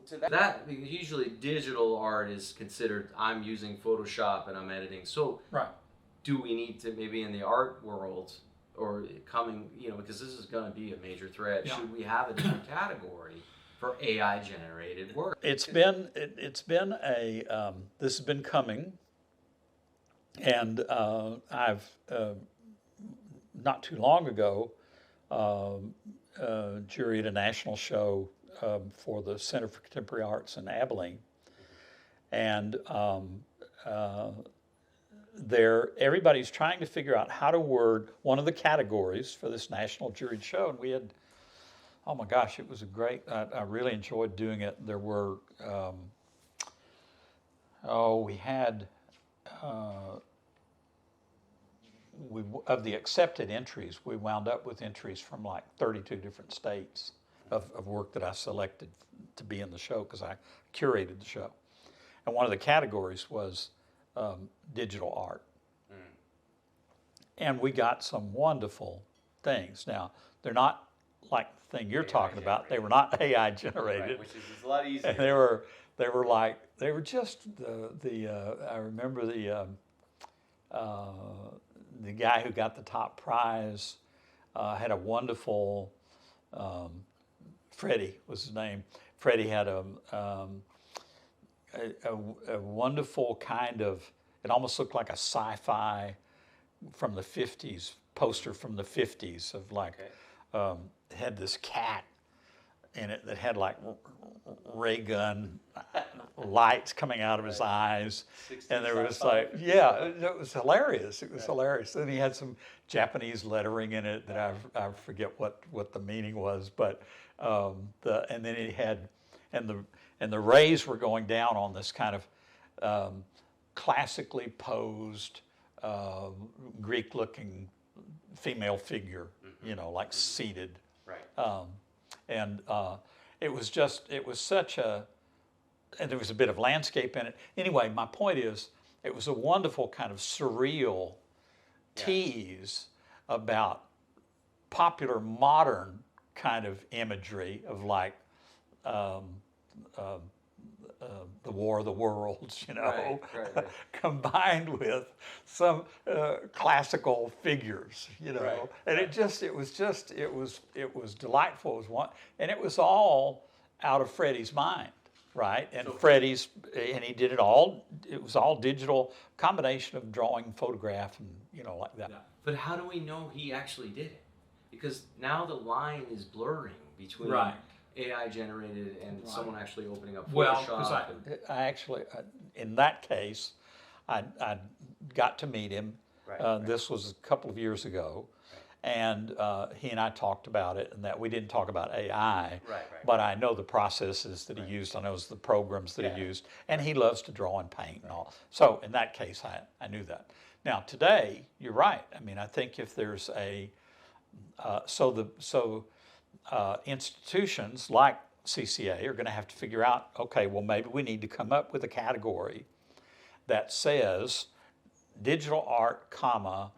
to that usually digital art is considered. I'm using Photoshop and I'm editing. So, Right. do we need to maybe in the art world or coming, because this is going to be a major threat? Yeah. Should we have a different category for AI generated work? It's been this has been coming, and I've not too long ago juried a national show for the Center for Contemporary Arts in Abilene, and everybody's trying to figure out how to word one of the categories for this national juried show, and we had. Oh my gosh, it was a great, I really enjoyed doing it. There were, we had, of the accepted entries, we wound up with entries from like 32 different states of work that I selected to be in the show because I curated the show. And one of the categories was digital art. And we got some wonderful things. Now, they're not like the thing you're AI talking about. They generated. were not AI generated. Right, which is a lot easier. And they were just I remember the guy who got the top prize had a wonderful Freddie was his name. Freddie had a wonderful kind of, it almost looked like a sci-fi from the 50s poster from the 50s of like. Okay. Had this cat in it that had like ray gun lights coming out of his eyes, 60s and there was sci-fi. like, yeah, it was hilarious. It was hilarious. Then he had some Japanese lettering in it that I forget what the meaning was, but and then he had and the rays were going down on this kind of classically posed Greek-looking female figure, like seated. Right. It was such a, and there was a bit of landscape in it. Anyway, my point is, it was a wonderful kind of surreal tease about popular modern kind of imagery of like the War of the Worlds, Right. combined with some classical figures, Right. and it was delightful. It was one, and it was all out of Freddie's mind, right? And and he did it all. It was all digital combination of drawing, photograph, and like that. Yeah. But how do we know he actually did it? Because now the line is blurring between Right. AI generated and someone actually opening up Photoshop. Well, because I actually, in that case, I got to meet him. Right. This was a couple of years ago, And he and I talked about it, and that we didn't talk about AI, Right. but I know the processes that he used. I know the programs that Yeah. he used, and he loves to draw and paint and all. So in that case, I knew that. Now today, you're right. I mean, I think if there's a institutions like CCA are going to have to figure out, okay, well maybe we need to come up with a category that says digital art, comma,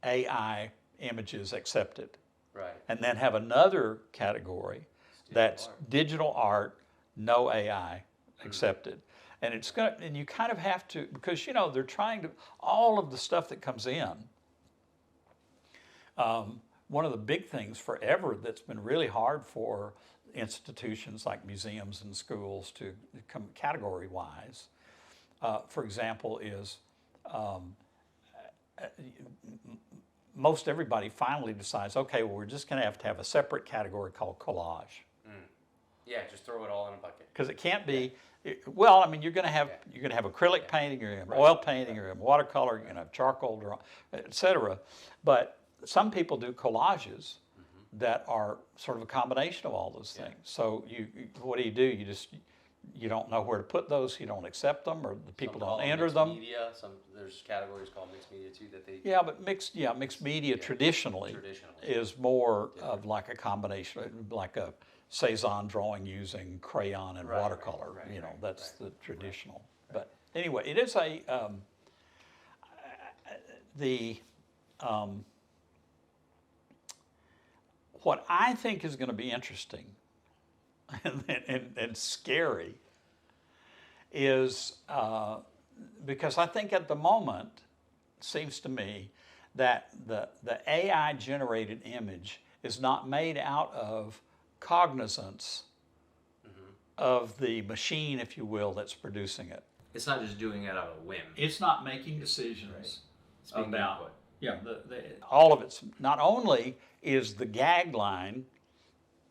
AI images accepted. Right. And then have another category that's digital art, no AI accepted. And it's going to, and you kind of have to, because they're trying to, all of the stuff that comes in, one of the big things forever that's been really hard for institutions like museums and schools to come category wise, for example, is most everybody finally decides, okay, well, we're just going to have a separate category called collage. Yeah, just throw it all in a bucket. Because it can't be, well, I mean, you're going to have acrylic painting, you're going to have oil painting, you're going to have watercolor, you're going to have charcoal, et cetera. But some people do collages that are sort of a combination of all those things. So what do? You don't know where to put those, you don't accept them, or the people don't enter them. Media, there's categories called mixed media too that they. Yeah, but mixed media traditionally is more of like a combination, like a Cezanne drawing using crayon and watercolor. That's the traditional. But anyway, it is what I think is going to be interesting and scary is because I think at the moment, it seems to me, that the AI generated image is not made out of cognizance of the machine, if you will, that's producing it. It's not just doing it out of whim. It's not making decisions about all of it's, not only is the gag line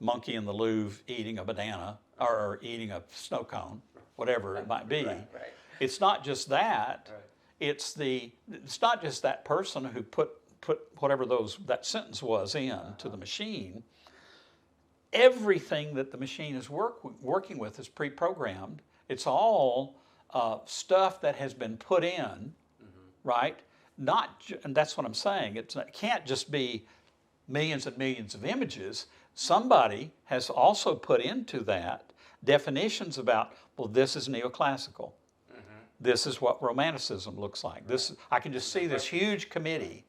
monkey in the Louvre eating a banana or eating a snow cone, whatever it might be. Right. It's not just that. Right. It's not just that person who put whatever that sentence was in to the machine. Everything that the machine is working with is pre-programmed. It's all stuff that has been put in, right? And that's what I'm saying. It can't just be millions and millions of images. Somebody has also put into that definitions about, well, this is neoclassical. This is what Romanticism looks like. I can just see this huge committee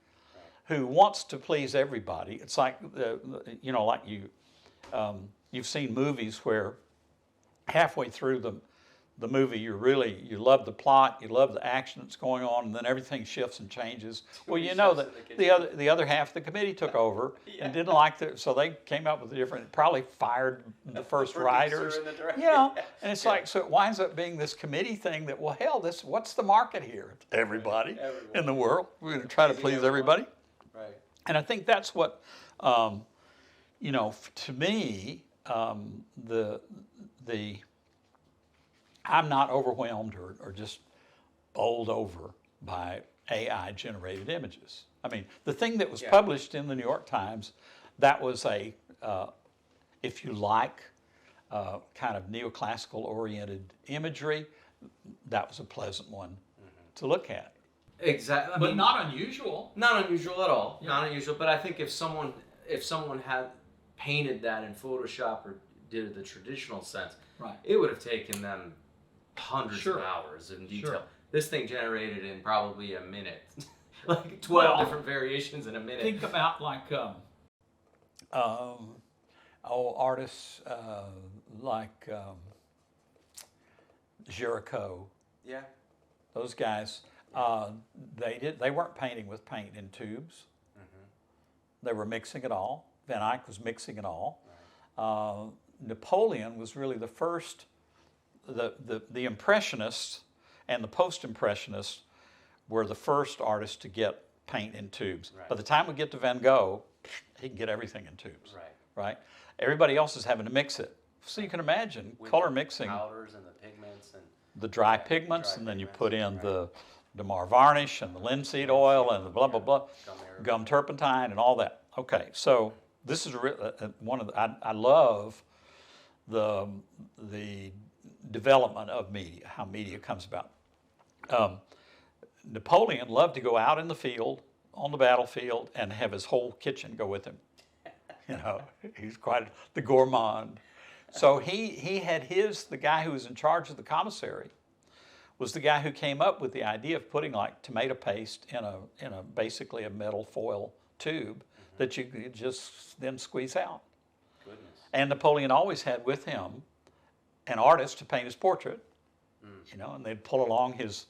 who wants to please everybody. It's like, you've seen movies where halfway through the movie you love the plot, you love the action that's going on, and then everything shifts and changes. Well, you know that the other half of the committee took over and didn't like it, so they came up with a different, probably fired the first writers. And it's like, so it winds up being this committee thing that, well, hell, what's the market here? Everybody in the world. We're going to try to please everybody. Right. And I think that's what, to me, I'm not overwhelmed or just bowled over by AI generated images. I mean, the thing that was published in the New York Times, that was if you like, kind of neoclassical oriented imagery, that was a pleasant one to look at. Exactly. But not unusual. Not unusual at all. Yeah. Not unusual. But I think if someone had painted that in Photoshop or did it the traditional sense, it would have taken them hundreds of hours in detail. Sure. This thing generated in probably a minute, like 12 different variations in a minute. Think about like artists like Géricault. Yeah. Those guys, they weren't painting with paint in tubes. They were mixing it all. Van Eyck was mixing it all. Napoleon was really the first. The Impressionists and the Post-Impressionists were the first artists to get paint in tubes. Right. By the time we get to Van Gogh, he can get everything in tubes. Right? Everybody else is having to mix it. So you can imagine with color the mixing. Powders and the pigments and The dry pigments, and then you put in the Damar varnish and the linseed oil and the blah, blah, blah, gum turpentine and all that. Okay, so this is one of the, I love the development of media, how media comes about. Napoleon loved to go out in the field, on the battlefield, and have his whole kitchen go with him. You know, he's quite the gourmand. So he had the guy who was in charge of the commissary was the guy who came up with the idea of putting like tomato paste in a basically a metal foil tube that you could just then squeeze out. Goodness. And Napoleon always had with him an artist to paint his portrait, you know, and they'd pull along his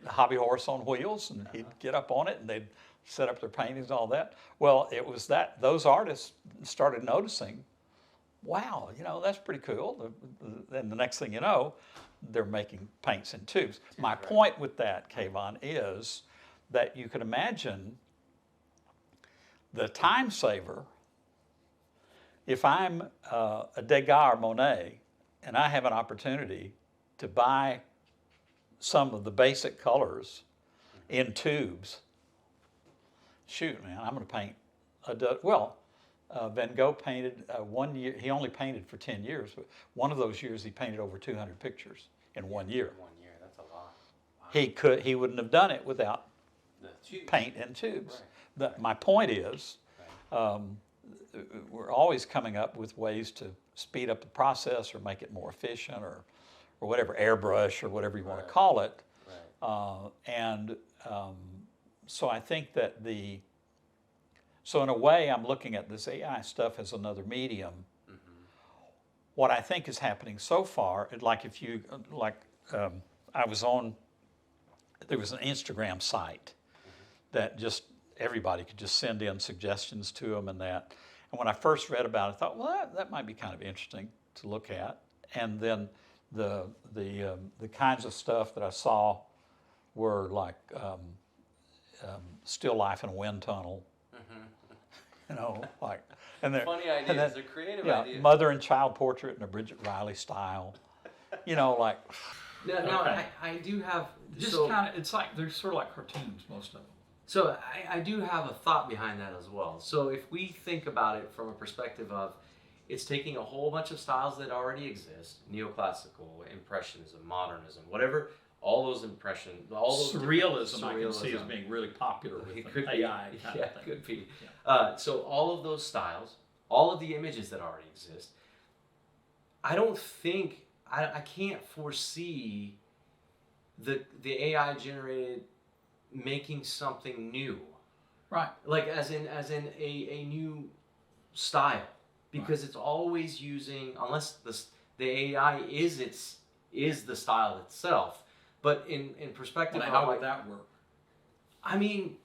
hobby horse on wheels, and he'd get up on it, and they'd set up their paintings and all that. Well, it was that those artists started noticing, wow, you know, that's pretty cool. Then the next thing you know, they're making paints in tubes. My point with that, Kayvon, is that you can imagine the time saver. If I'm a Degas or Monet and I have an opportunity to buy some of the basic colors in tubes, shoot, man, I'm going to paint Van Gogh painted 1 year. He only painted for 10 years, but one of those years he painted over 200 pictures in 1 year. 1 year, that's a lot. Wow. He wouldn't have done it without The tubes. paint and tubes. Right. My point is, we're always coming up with ways to speed up the process or make it more efficient or whatever, airbrush or whatever you want to call it. Right. So I think that so in a way I'm looking at this AI stuff as another medium. What I think is happening so far, like if you, there was an Instagram site that just everybody could just send in suggestions to them and that. And when I first read about it, I thought, well, that might be kind of interesting to look at. And then the kinds of stuff that I saw were like still life in a wind tunnel. You know, like, and they're Funny ideas, they're creative ideas. Mother and child portrait in a Bridget Riley style. You know, like. No, Okay. I do have Just kind of, it's like, they're sort of like cartoons, most of them. So I do have a thought behind that as well. So if we think about it from a perspective of, it's taking a whole bunch of styles that already exist, neoclassical, impressionism, modernism, whatever, all those Surrealism, I can see as being really popular with it the could AI be, kind yeah, of thing. could be. Yeah. So all of those styles, all of the images that already exist, I don't think, I can't foresee the AI generated making something new, Right. like as in a new style, because it's always using, unless the AI is the style itself. But in perspective, Well, how would that work? I mean,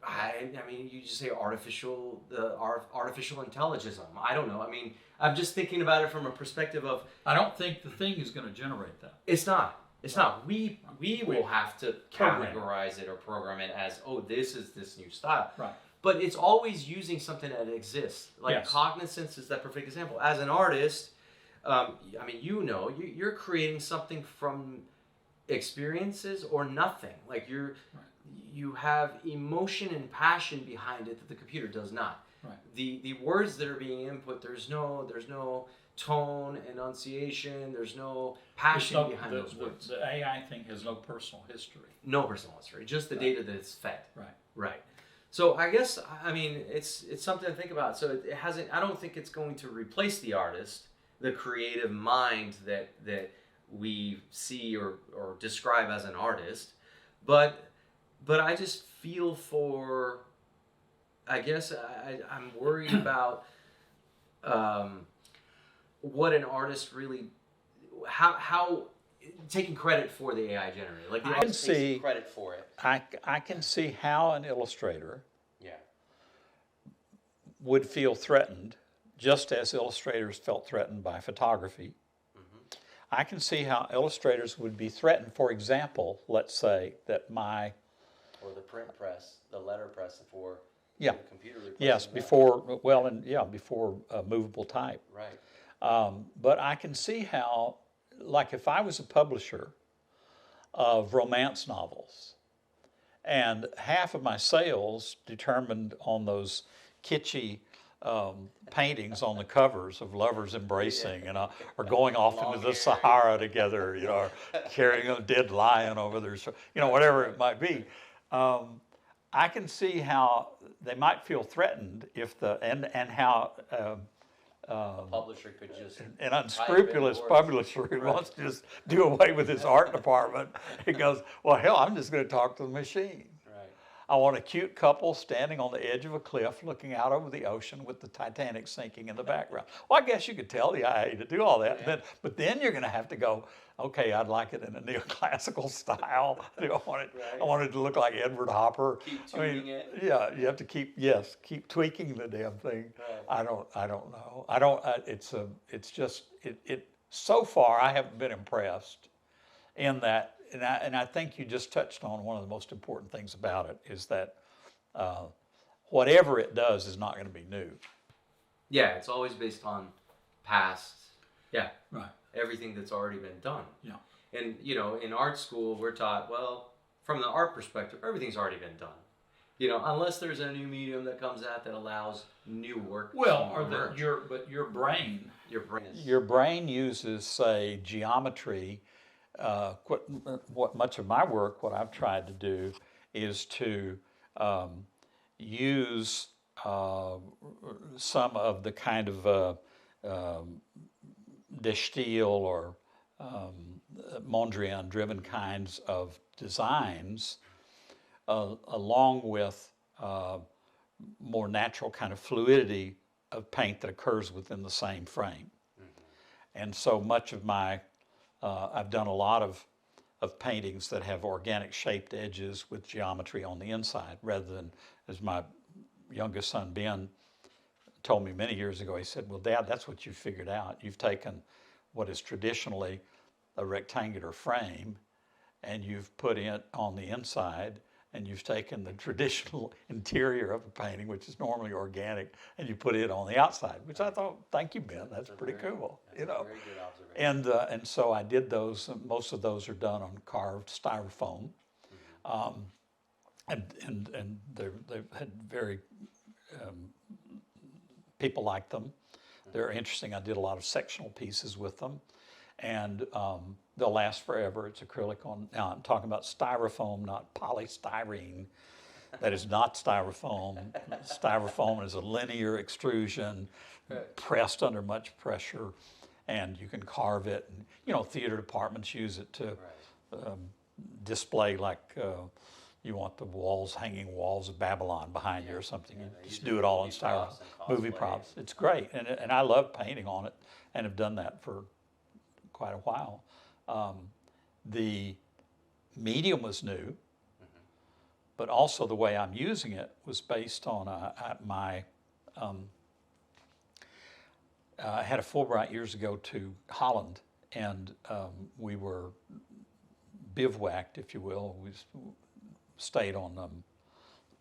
you just say artificial intelligence. I don't know. I mean, I'm just thinking about it from a perspective of, I don't think the thing is going to generate that. it's not. It's not. We will have to Program. categorize it or program it as, oh, this is this new style. Right. But it's always using something that exists. Like Yes. cognizance is that perfect example. As an artist, you're creating something from experiences or nothing. Like you have emotion and passion behind it that the computer does not. Right. The words that are being input, there's no tone, enunciation, there's no passion behind those words. The AI thing has no personal history. No personal history, just the data that it's fed. Right. Right. So I guess, I mean, it's something to think about. So it hasn't, I don't think it's going to replace the artist, the creative mind that we see or describe as an artist. But I just feel for, I guess I'm worried about what an artist really, how taking credit for the AI generator. Like the I artist can takes see- credit for it. I can see how an illustrator Yeah. would feel threatened, just as illustrators felt threatened by photography. I can see how illustrators would be threatened. For example, let's say that Or the print press, the letter press before Yeah. the computer replaces yes, that. before movable type. Right. But I can see how, like if I was a publisher, of romance novels. And half of my sales determined on those kitschy paintings on the covers of lovers embracing and or going off into the Sahara together, or carrying a dead lion over their, whatever it might be. I can see how they might feel threatened if and how A publisher could just an unscrupulous type in words. publisher who wants to just do away with his art department. He goes, well, hell, I'm just going to talk to the machine. Right. I want a cute couple standing on the edge of a cliff looking out over the ocean with the Titanic sinking in the background. Well, I guess you could tell the IA to do all that. Yeah. But then you're going to have to go, okay, I'd like it in a neoclassical style. I want it, Right. I want it to look like Edward Hopper. Keep tuning it. Yeah, you have to keep tweaking the damn thing. Right. I don't know. So far I haven't been impressed in that, and I think you just touched on one of the most important things about it is that whatever it does is not going to be new. Yeah, it's always based on past. Yeah. Right. Everything that's already been done. Yeah. And in art school we're taught, well, from the art perspective, everything's already been done. Unless there's a new medium that comes out that allows new work. Well, to emerge. your brain. Your brain is Your brain uses, say, geometry. What much of my work, what I've tried to do, is to use some of the kind of de Stijl or Mondrian-driven kinds of designs, along with more natural kind of fluidity of paint that occurs within the same frame. And so much of I've done a lot of paintings that have organic shaped edges with geometry on the inside, rather than, as my youngest son Ben told me many years ago, he said, well, Dad, that's what you figured out. You've taken what is traditionally a rectangular frame and you've put it on the inside, and you've taken the traditional interior of a painting, which is normally organic, and you put it on the outside, which I thought, thank you, Ben, that's pretty cool. That's a very good observation. And so I did those. Most of those are done on carved styrofoam, and they've had very people like them. They're interesting. I did a lot of sectional pieces with them, and they'll last forever. It's acrylic on. Now I'm talking about styrofoam, not polystyrene. That is not styrofoam. Styrofoam is a linear extrusion, pressed under much pressure, and you can carve it. And, theater departments use it to display, like you want the hanging walls of Babylon behind you or something. You just do it all in styrofoam. Movie props. It's great, and I love painting on it, and have done that for quite a while. The medium was new, but also the way I'm using it was based on I had a Fulbright years ago to Holland, and we were bivouacked, if you will. We stayed on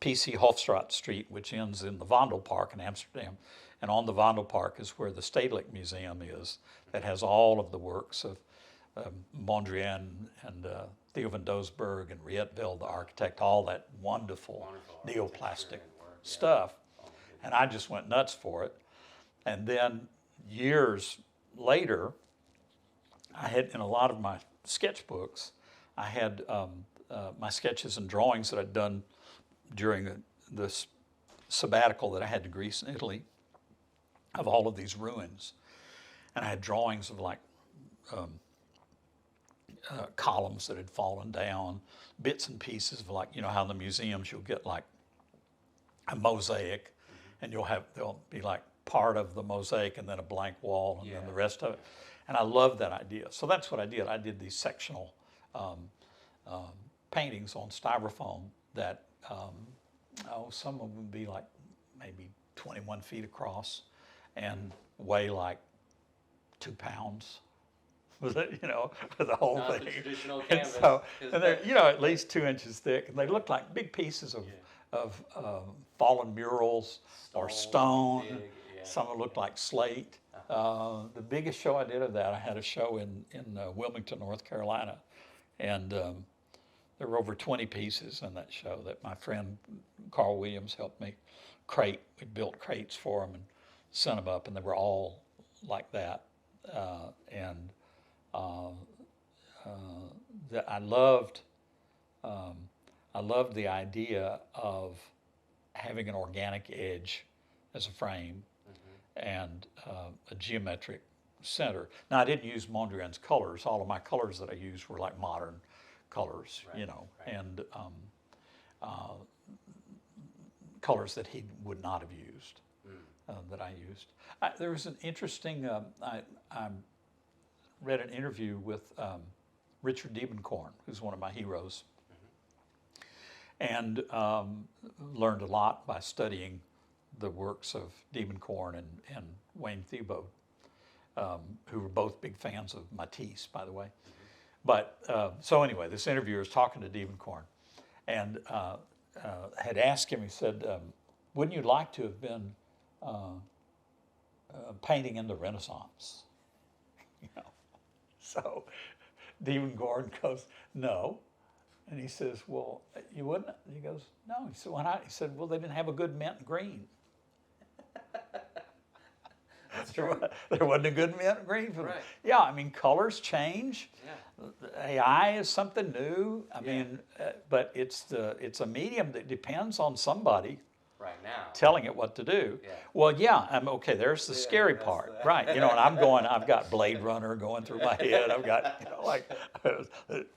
PC Hofstraat Street, which ends in the Vondelpark in Amsterdam. And on the Vondelpark is where the Stedelijk Museum is, that has all of the works of Mondrian and Theo van Doesburg and Rietveld, the architect, all that wonderful neoplastic stuff. And I just went nuts for it. And then years later, I had, in a lot of my sketchbooks, I had my sketches and drawings that I'd done during this sabbatical that I had to Greece and Italy, of all of these ruins. And I had drawings of like columns that had fallen down, bits and pieces of, like, how in the museums you'll get like a mosaic, and they'll be like part of the mosaic and then a blank wall and then the rest of it. And I loved that idea. So that's what I did. I did these sectional paintings on styrofoam that, some of them would be like maybe 21 feet across and weigh like 2 pounds. For the whole Not thing. the traditional And canvas. so, and they're, at least 2 inches thick, and they look like big pieces of fallen murals or stone. Big, Some of them looked like slate. The biggest show I did of that, I had a show in Wilmington, North Carolina, And there were over 20 pieces in that show that my friend Carl Williams helped me crate. We built crates for them and sent them up, and they were all like that. And that I loved the idea of having an organic edge as a frame and a geometric center. Now, I didn't use Mondrian's colors. All of my colors that I used were like modern colors, Right, right. and colors that he would not have used, that I used. There was an interesting, I read an interview with Richard Diebenkorn, who's one of my heroes, and learned a lot by studying the works of Diebenkorn and Wayne Thiebaud, who were both big fans of Matisse, by the way. But so anyway, this interviewer was talking to Diebenkorn and had asked him, he said, wouldn't you like to have been painting in the Renaissance? So Diebenkorn goes, no. And he says, well, you wouldn't? And he goes, no. He said, why not? He said, well, they didn't have a good mint green. That's true. There wasn't a good mint green for them. Right. Yeah, I mean, colors change. Yeah. AI is something new. I Yeah. mean, but it's a medium that depends on somebody Right now. telling it what to do. Yeah. Well, yeah, okay, there's the scary that's part, the- right? And I've got Blade Runner going through my head. I've got, like,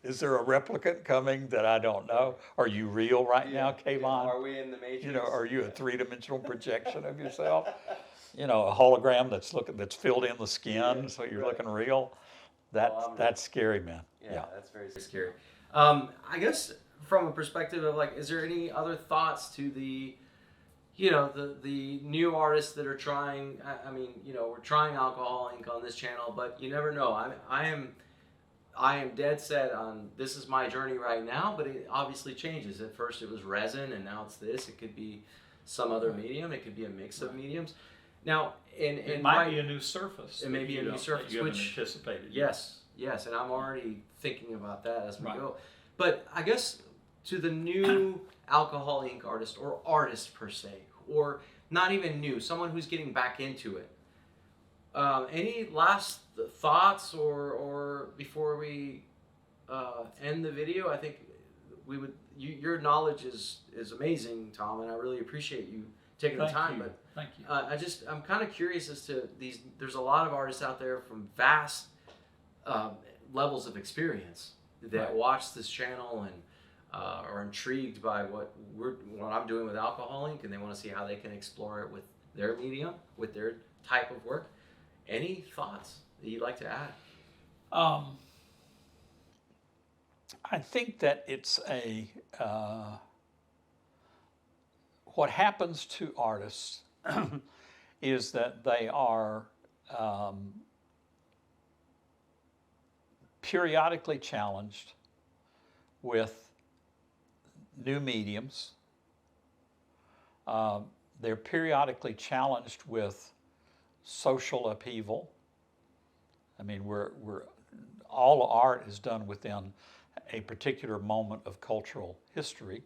is there a replicant coming that I don't know? Are you real right now, Kayvon? Are we in the Matrix? Are you a three-dimensional projection of yourself? A hologram that's filled in the skin, so you're looking real. That's scary, man. Yeah, that's very scary. I guess from a perspective of is there any other thoughts to the new artists that are trying? I mean, we're trying Alcohol Inc. on this channel, but you never know. I am dead set on this is my journey right now, but it obviously changes. At first it was resin, and now it's this. It could be some other medium. It could be a mix of mediums. Now, It might be a new surface. It may be a new surface, you haven't which anticipated. yes, and I'm already thinking about that as we Right. go. But I guess to the new Alcohol Inc. artist, or artist per se, or not even new, someone who's getting back into it, any last thoughts or before we end the video? I think we would. Your knowledge is amazing, Tom, and I really appreciate you taking the time. But Thank you. I'm kind of curious as to these. There's a lot of artists out there from vast levels of experience that Right. watch this channel and are intrigued by what I'm doing with Alcohol Inc. and they want to see how they can explore it with their medium, with their type of work. Any thoughts that you'd like to add? I think that it's what happens to artists is that they are periodically challenged with new mediums. They're periodically challenged with social upheaval. I mean, all art is done within a particular moment of cultural history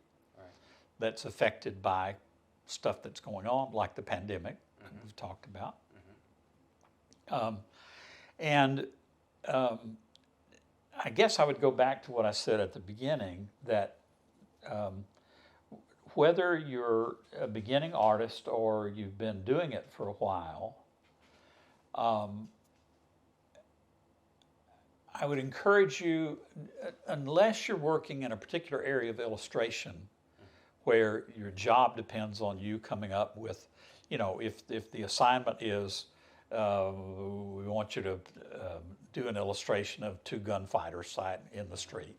that's affected by stuff that's going on, like the pandemic that we've talked about. I guess I would go back to what I said at the beginning, that whether you're a beginning artist or you've been doing it for a while, I would encourage you, unless you're working in a particular area of illustration where your job depends on you coming up with, if the assignment is, we want you to do an illustration of two gunfighters fighting in the street,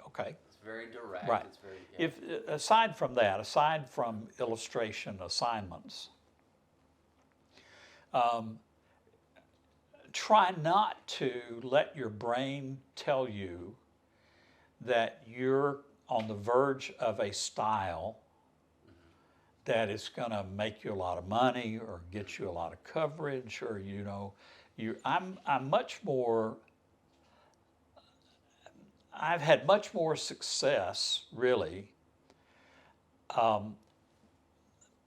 okay. It's very direct. Right. It's very, If aside from illustration assignments, try not to let your brain tell you that you're on the verge of a style that is going to make you a lot of money or get you a lot of coverage, or I'm much more I've had much more success, really,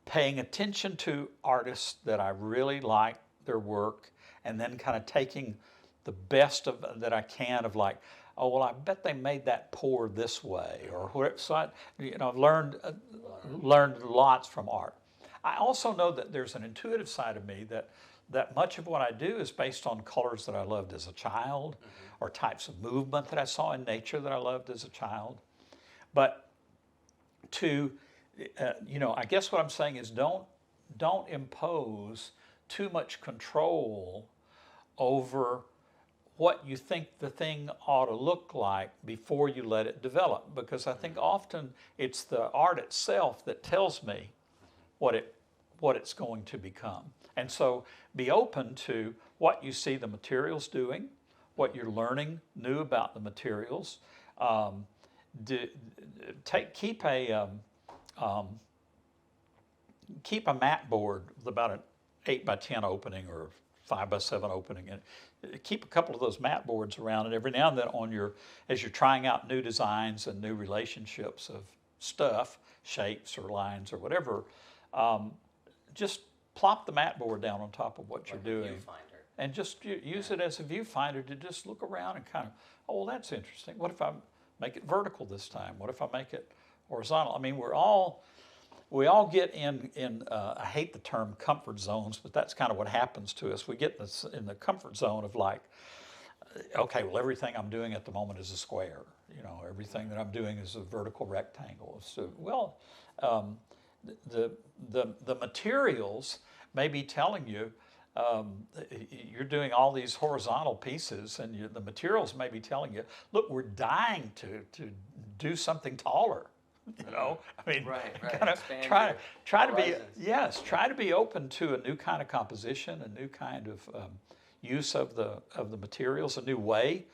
paying attention to artists that I really like their work, and then kind of taking the best of that I can of like, oh well, I bet they made that pour this way, or whatever. So I've learned lots from art. I also know that there's an intuitive side of me that much of what I do is based on colors that I loved as a child, or types of movement that I saw in nature that I loved as a child. But I guess what I'm saying is don't impose too much control over what you think the thing ought to look like before you let it develop. Because I think often it's the art itself that tells me what it's going to become. And so be open to what you see the materials doing, what you're learning new about the materials. Keep a mat board with about an 8x10 opening or 5x7 opening, and keep a couple of those mat boards around, and every now and then as you're trying out new designs and new relationships of stuff, shapes or lines or whatever, just plop the mat board down on top of what you're doing. Viewfinder. And just use it as a viewfinder to just look around and kind of, oh, well, that's interesting. What if I make it vertical this time? What if I make it horizontal? I mean, we all get in I hate the term comfort zones, but that's kind of what happens to us. We get in the comfort zone of like, okay, well, everything I'm doing at the moment is a square. Everything that I'm doing is a vertical rectangle. So, well, the materials may be telling you, you're doing all these horizontal pieces, and the materials may be telling you, look, we're dying to do something taller. I mean, Right. kind of try to be try to be open to a new kind of composition, a new kind of use of the materials, a new way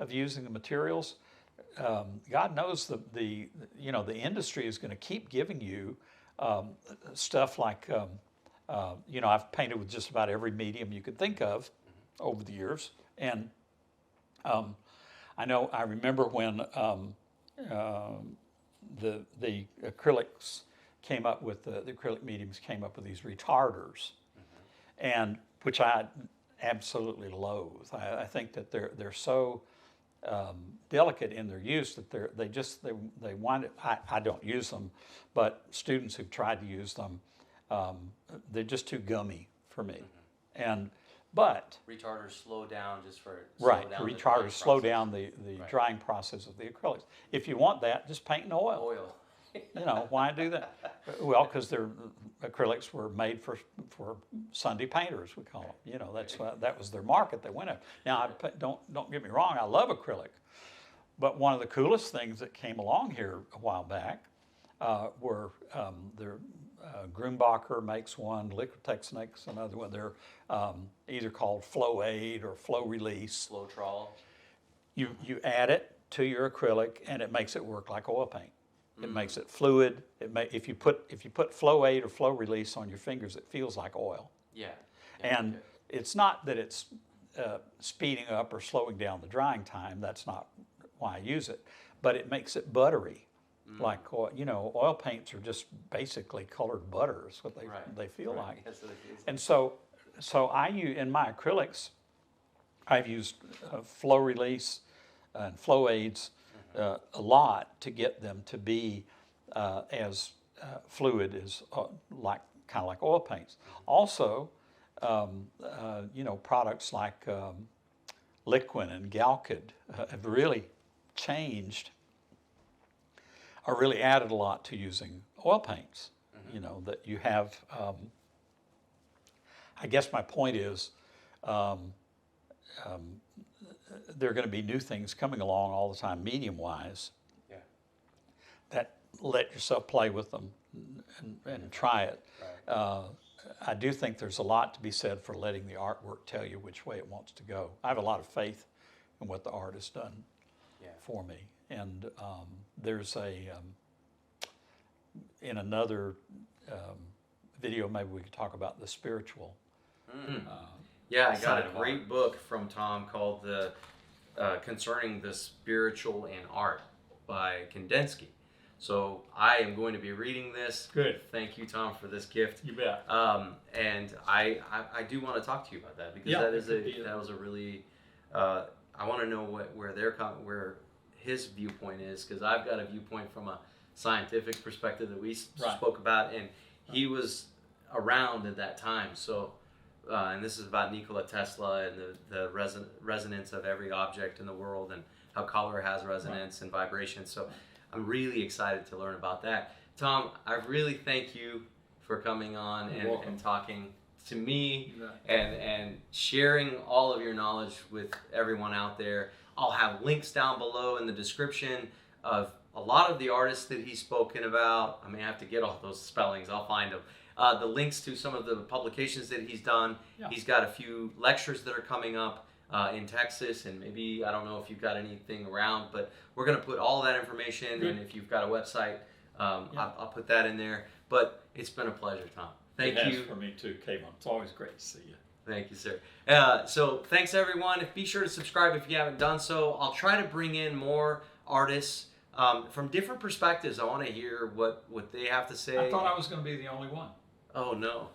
of using the materials. God knows the industry is going to keep giving you stuff like I've painted with just about every medium you could think of over the years, and I remember when the acrylics came up with the acrylic mediums came up with these retarders, and which I absolutely loathe. I think that they're so delicate in their use that they wind up. I don't use them, but students who've tried to use them, they're just too gummy for me. But retarders slow down retarders slow down the drying process of the acrylics. If you want that, just paint in oil. Why do that? Well, because acrylics were made for Sunday painters, we call them. That was their market they went after. Now, don't get me wrong, I love acrylic, but one of the coolest things that came along here a while back were Grumbacher makes one, Liquitex makes another one. They're either called Flow Aid or Flow Release. Floetrol. You add it to your acrylic, and it makes it work like oil paint. It makes it fluid. If you put Flow Aid or Flow Release on your fingers, it feels like oil. Yeah. And it's not that it's speeding up or slowing down the drying time. That's not why I use it. But it makes it buttery. Like oil paints are just basically colored butter. Is what they feel like. Yes, and so I use in my acrylics, I've used Flow Release and Flow Aids a lot to get them to be as fluid as kind of like oil paints. Also, products like Liquin and Galkid have really changed. Or really added a lot to using oil paints. That you have. I guess my point is, there are going to be new things coming along all the time, medium-wise. Yeah. That let yourself play with them and try it. Right. I do think there's a lot to be said for letting the artwork tell you which way it wants to go. I have a lot of faith in what the art has done for me. And there's in another video, maybe we could talk about the spiritual. I got a great book from Tom called concerning the spiritual and art by Kandinsky. So I am going to be reading this. Good. Thank you, Tom, for this gift. You bet. And I do want to talk to you about that, because that was a really I want to know where his viewpoint is, because I've got a viewpoint from a scientific perspective that we spoke about, and he was around at that time. So and this is about Nikola Tesla and the resonance of every object in the world, and how color has resonance and vibration. So I'm really excited to learn about that. Tom, I really thank you for coming on and talking to me and sharing all of your knowledge with everyone out there. I'll have links down below in the description of a lot of the artists that he's spoken about. I may have to get all those spellings. I'll find them. The links to some of the publications that he's done. Yeah. He's got a few lectures that are coming up in Texas, and maybe, I don't know if you've got anything around, but we're going to put all that information, and if you've got a website, I'll put that in there. But it's been a pleasure, Tom. Thank you. For me too, Kayvon. It's always great to see you. Thank you, sir. So thanks, everyone. Be sure to subscribe if you haven't done so. I'll try to bring in more artists from different perspectives. I want to hear what they have to say. I thought I was going to be the only one. Oh, no.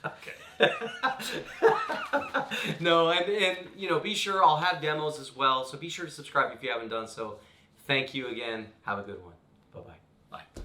Okay. No, and be sure I'll have demos as well. So be sure to subscribe if you haven't done so. Thank you again. Have a good one. Bye-bye. Bye.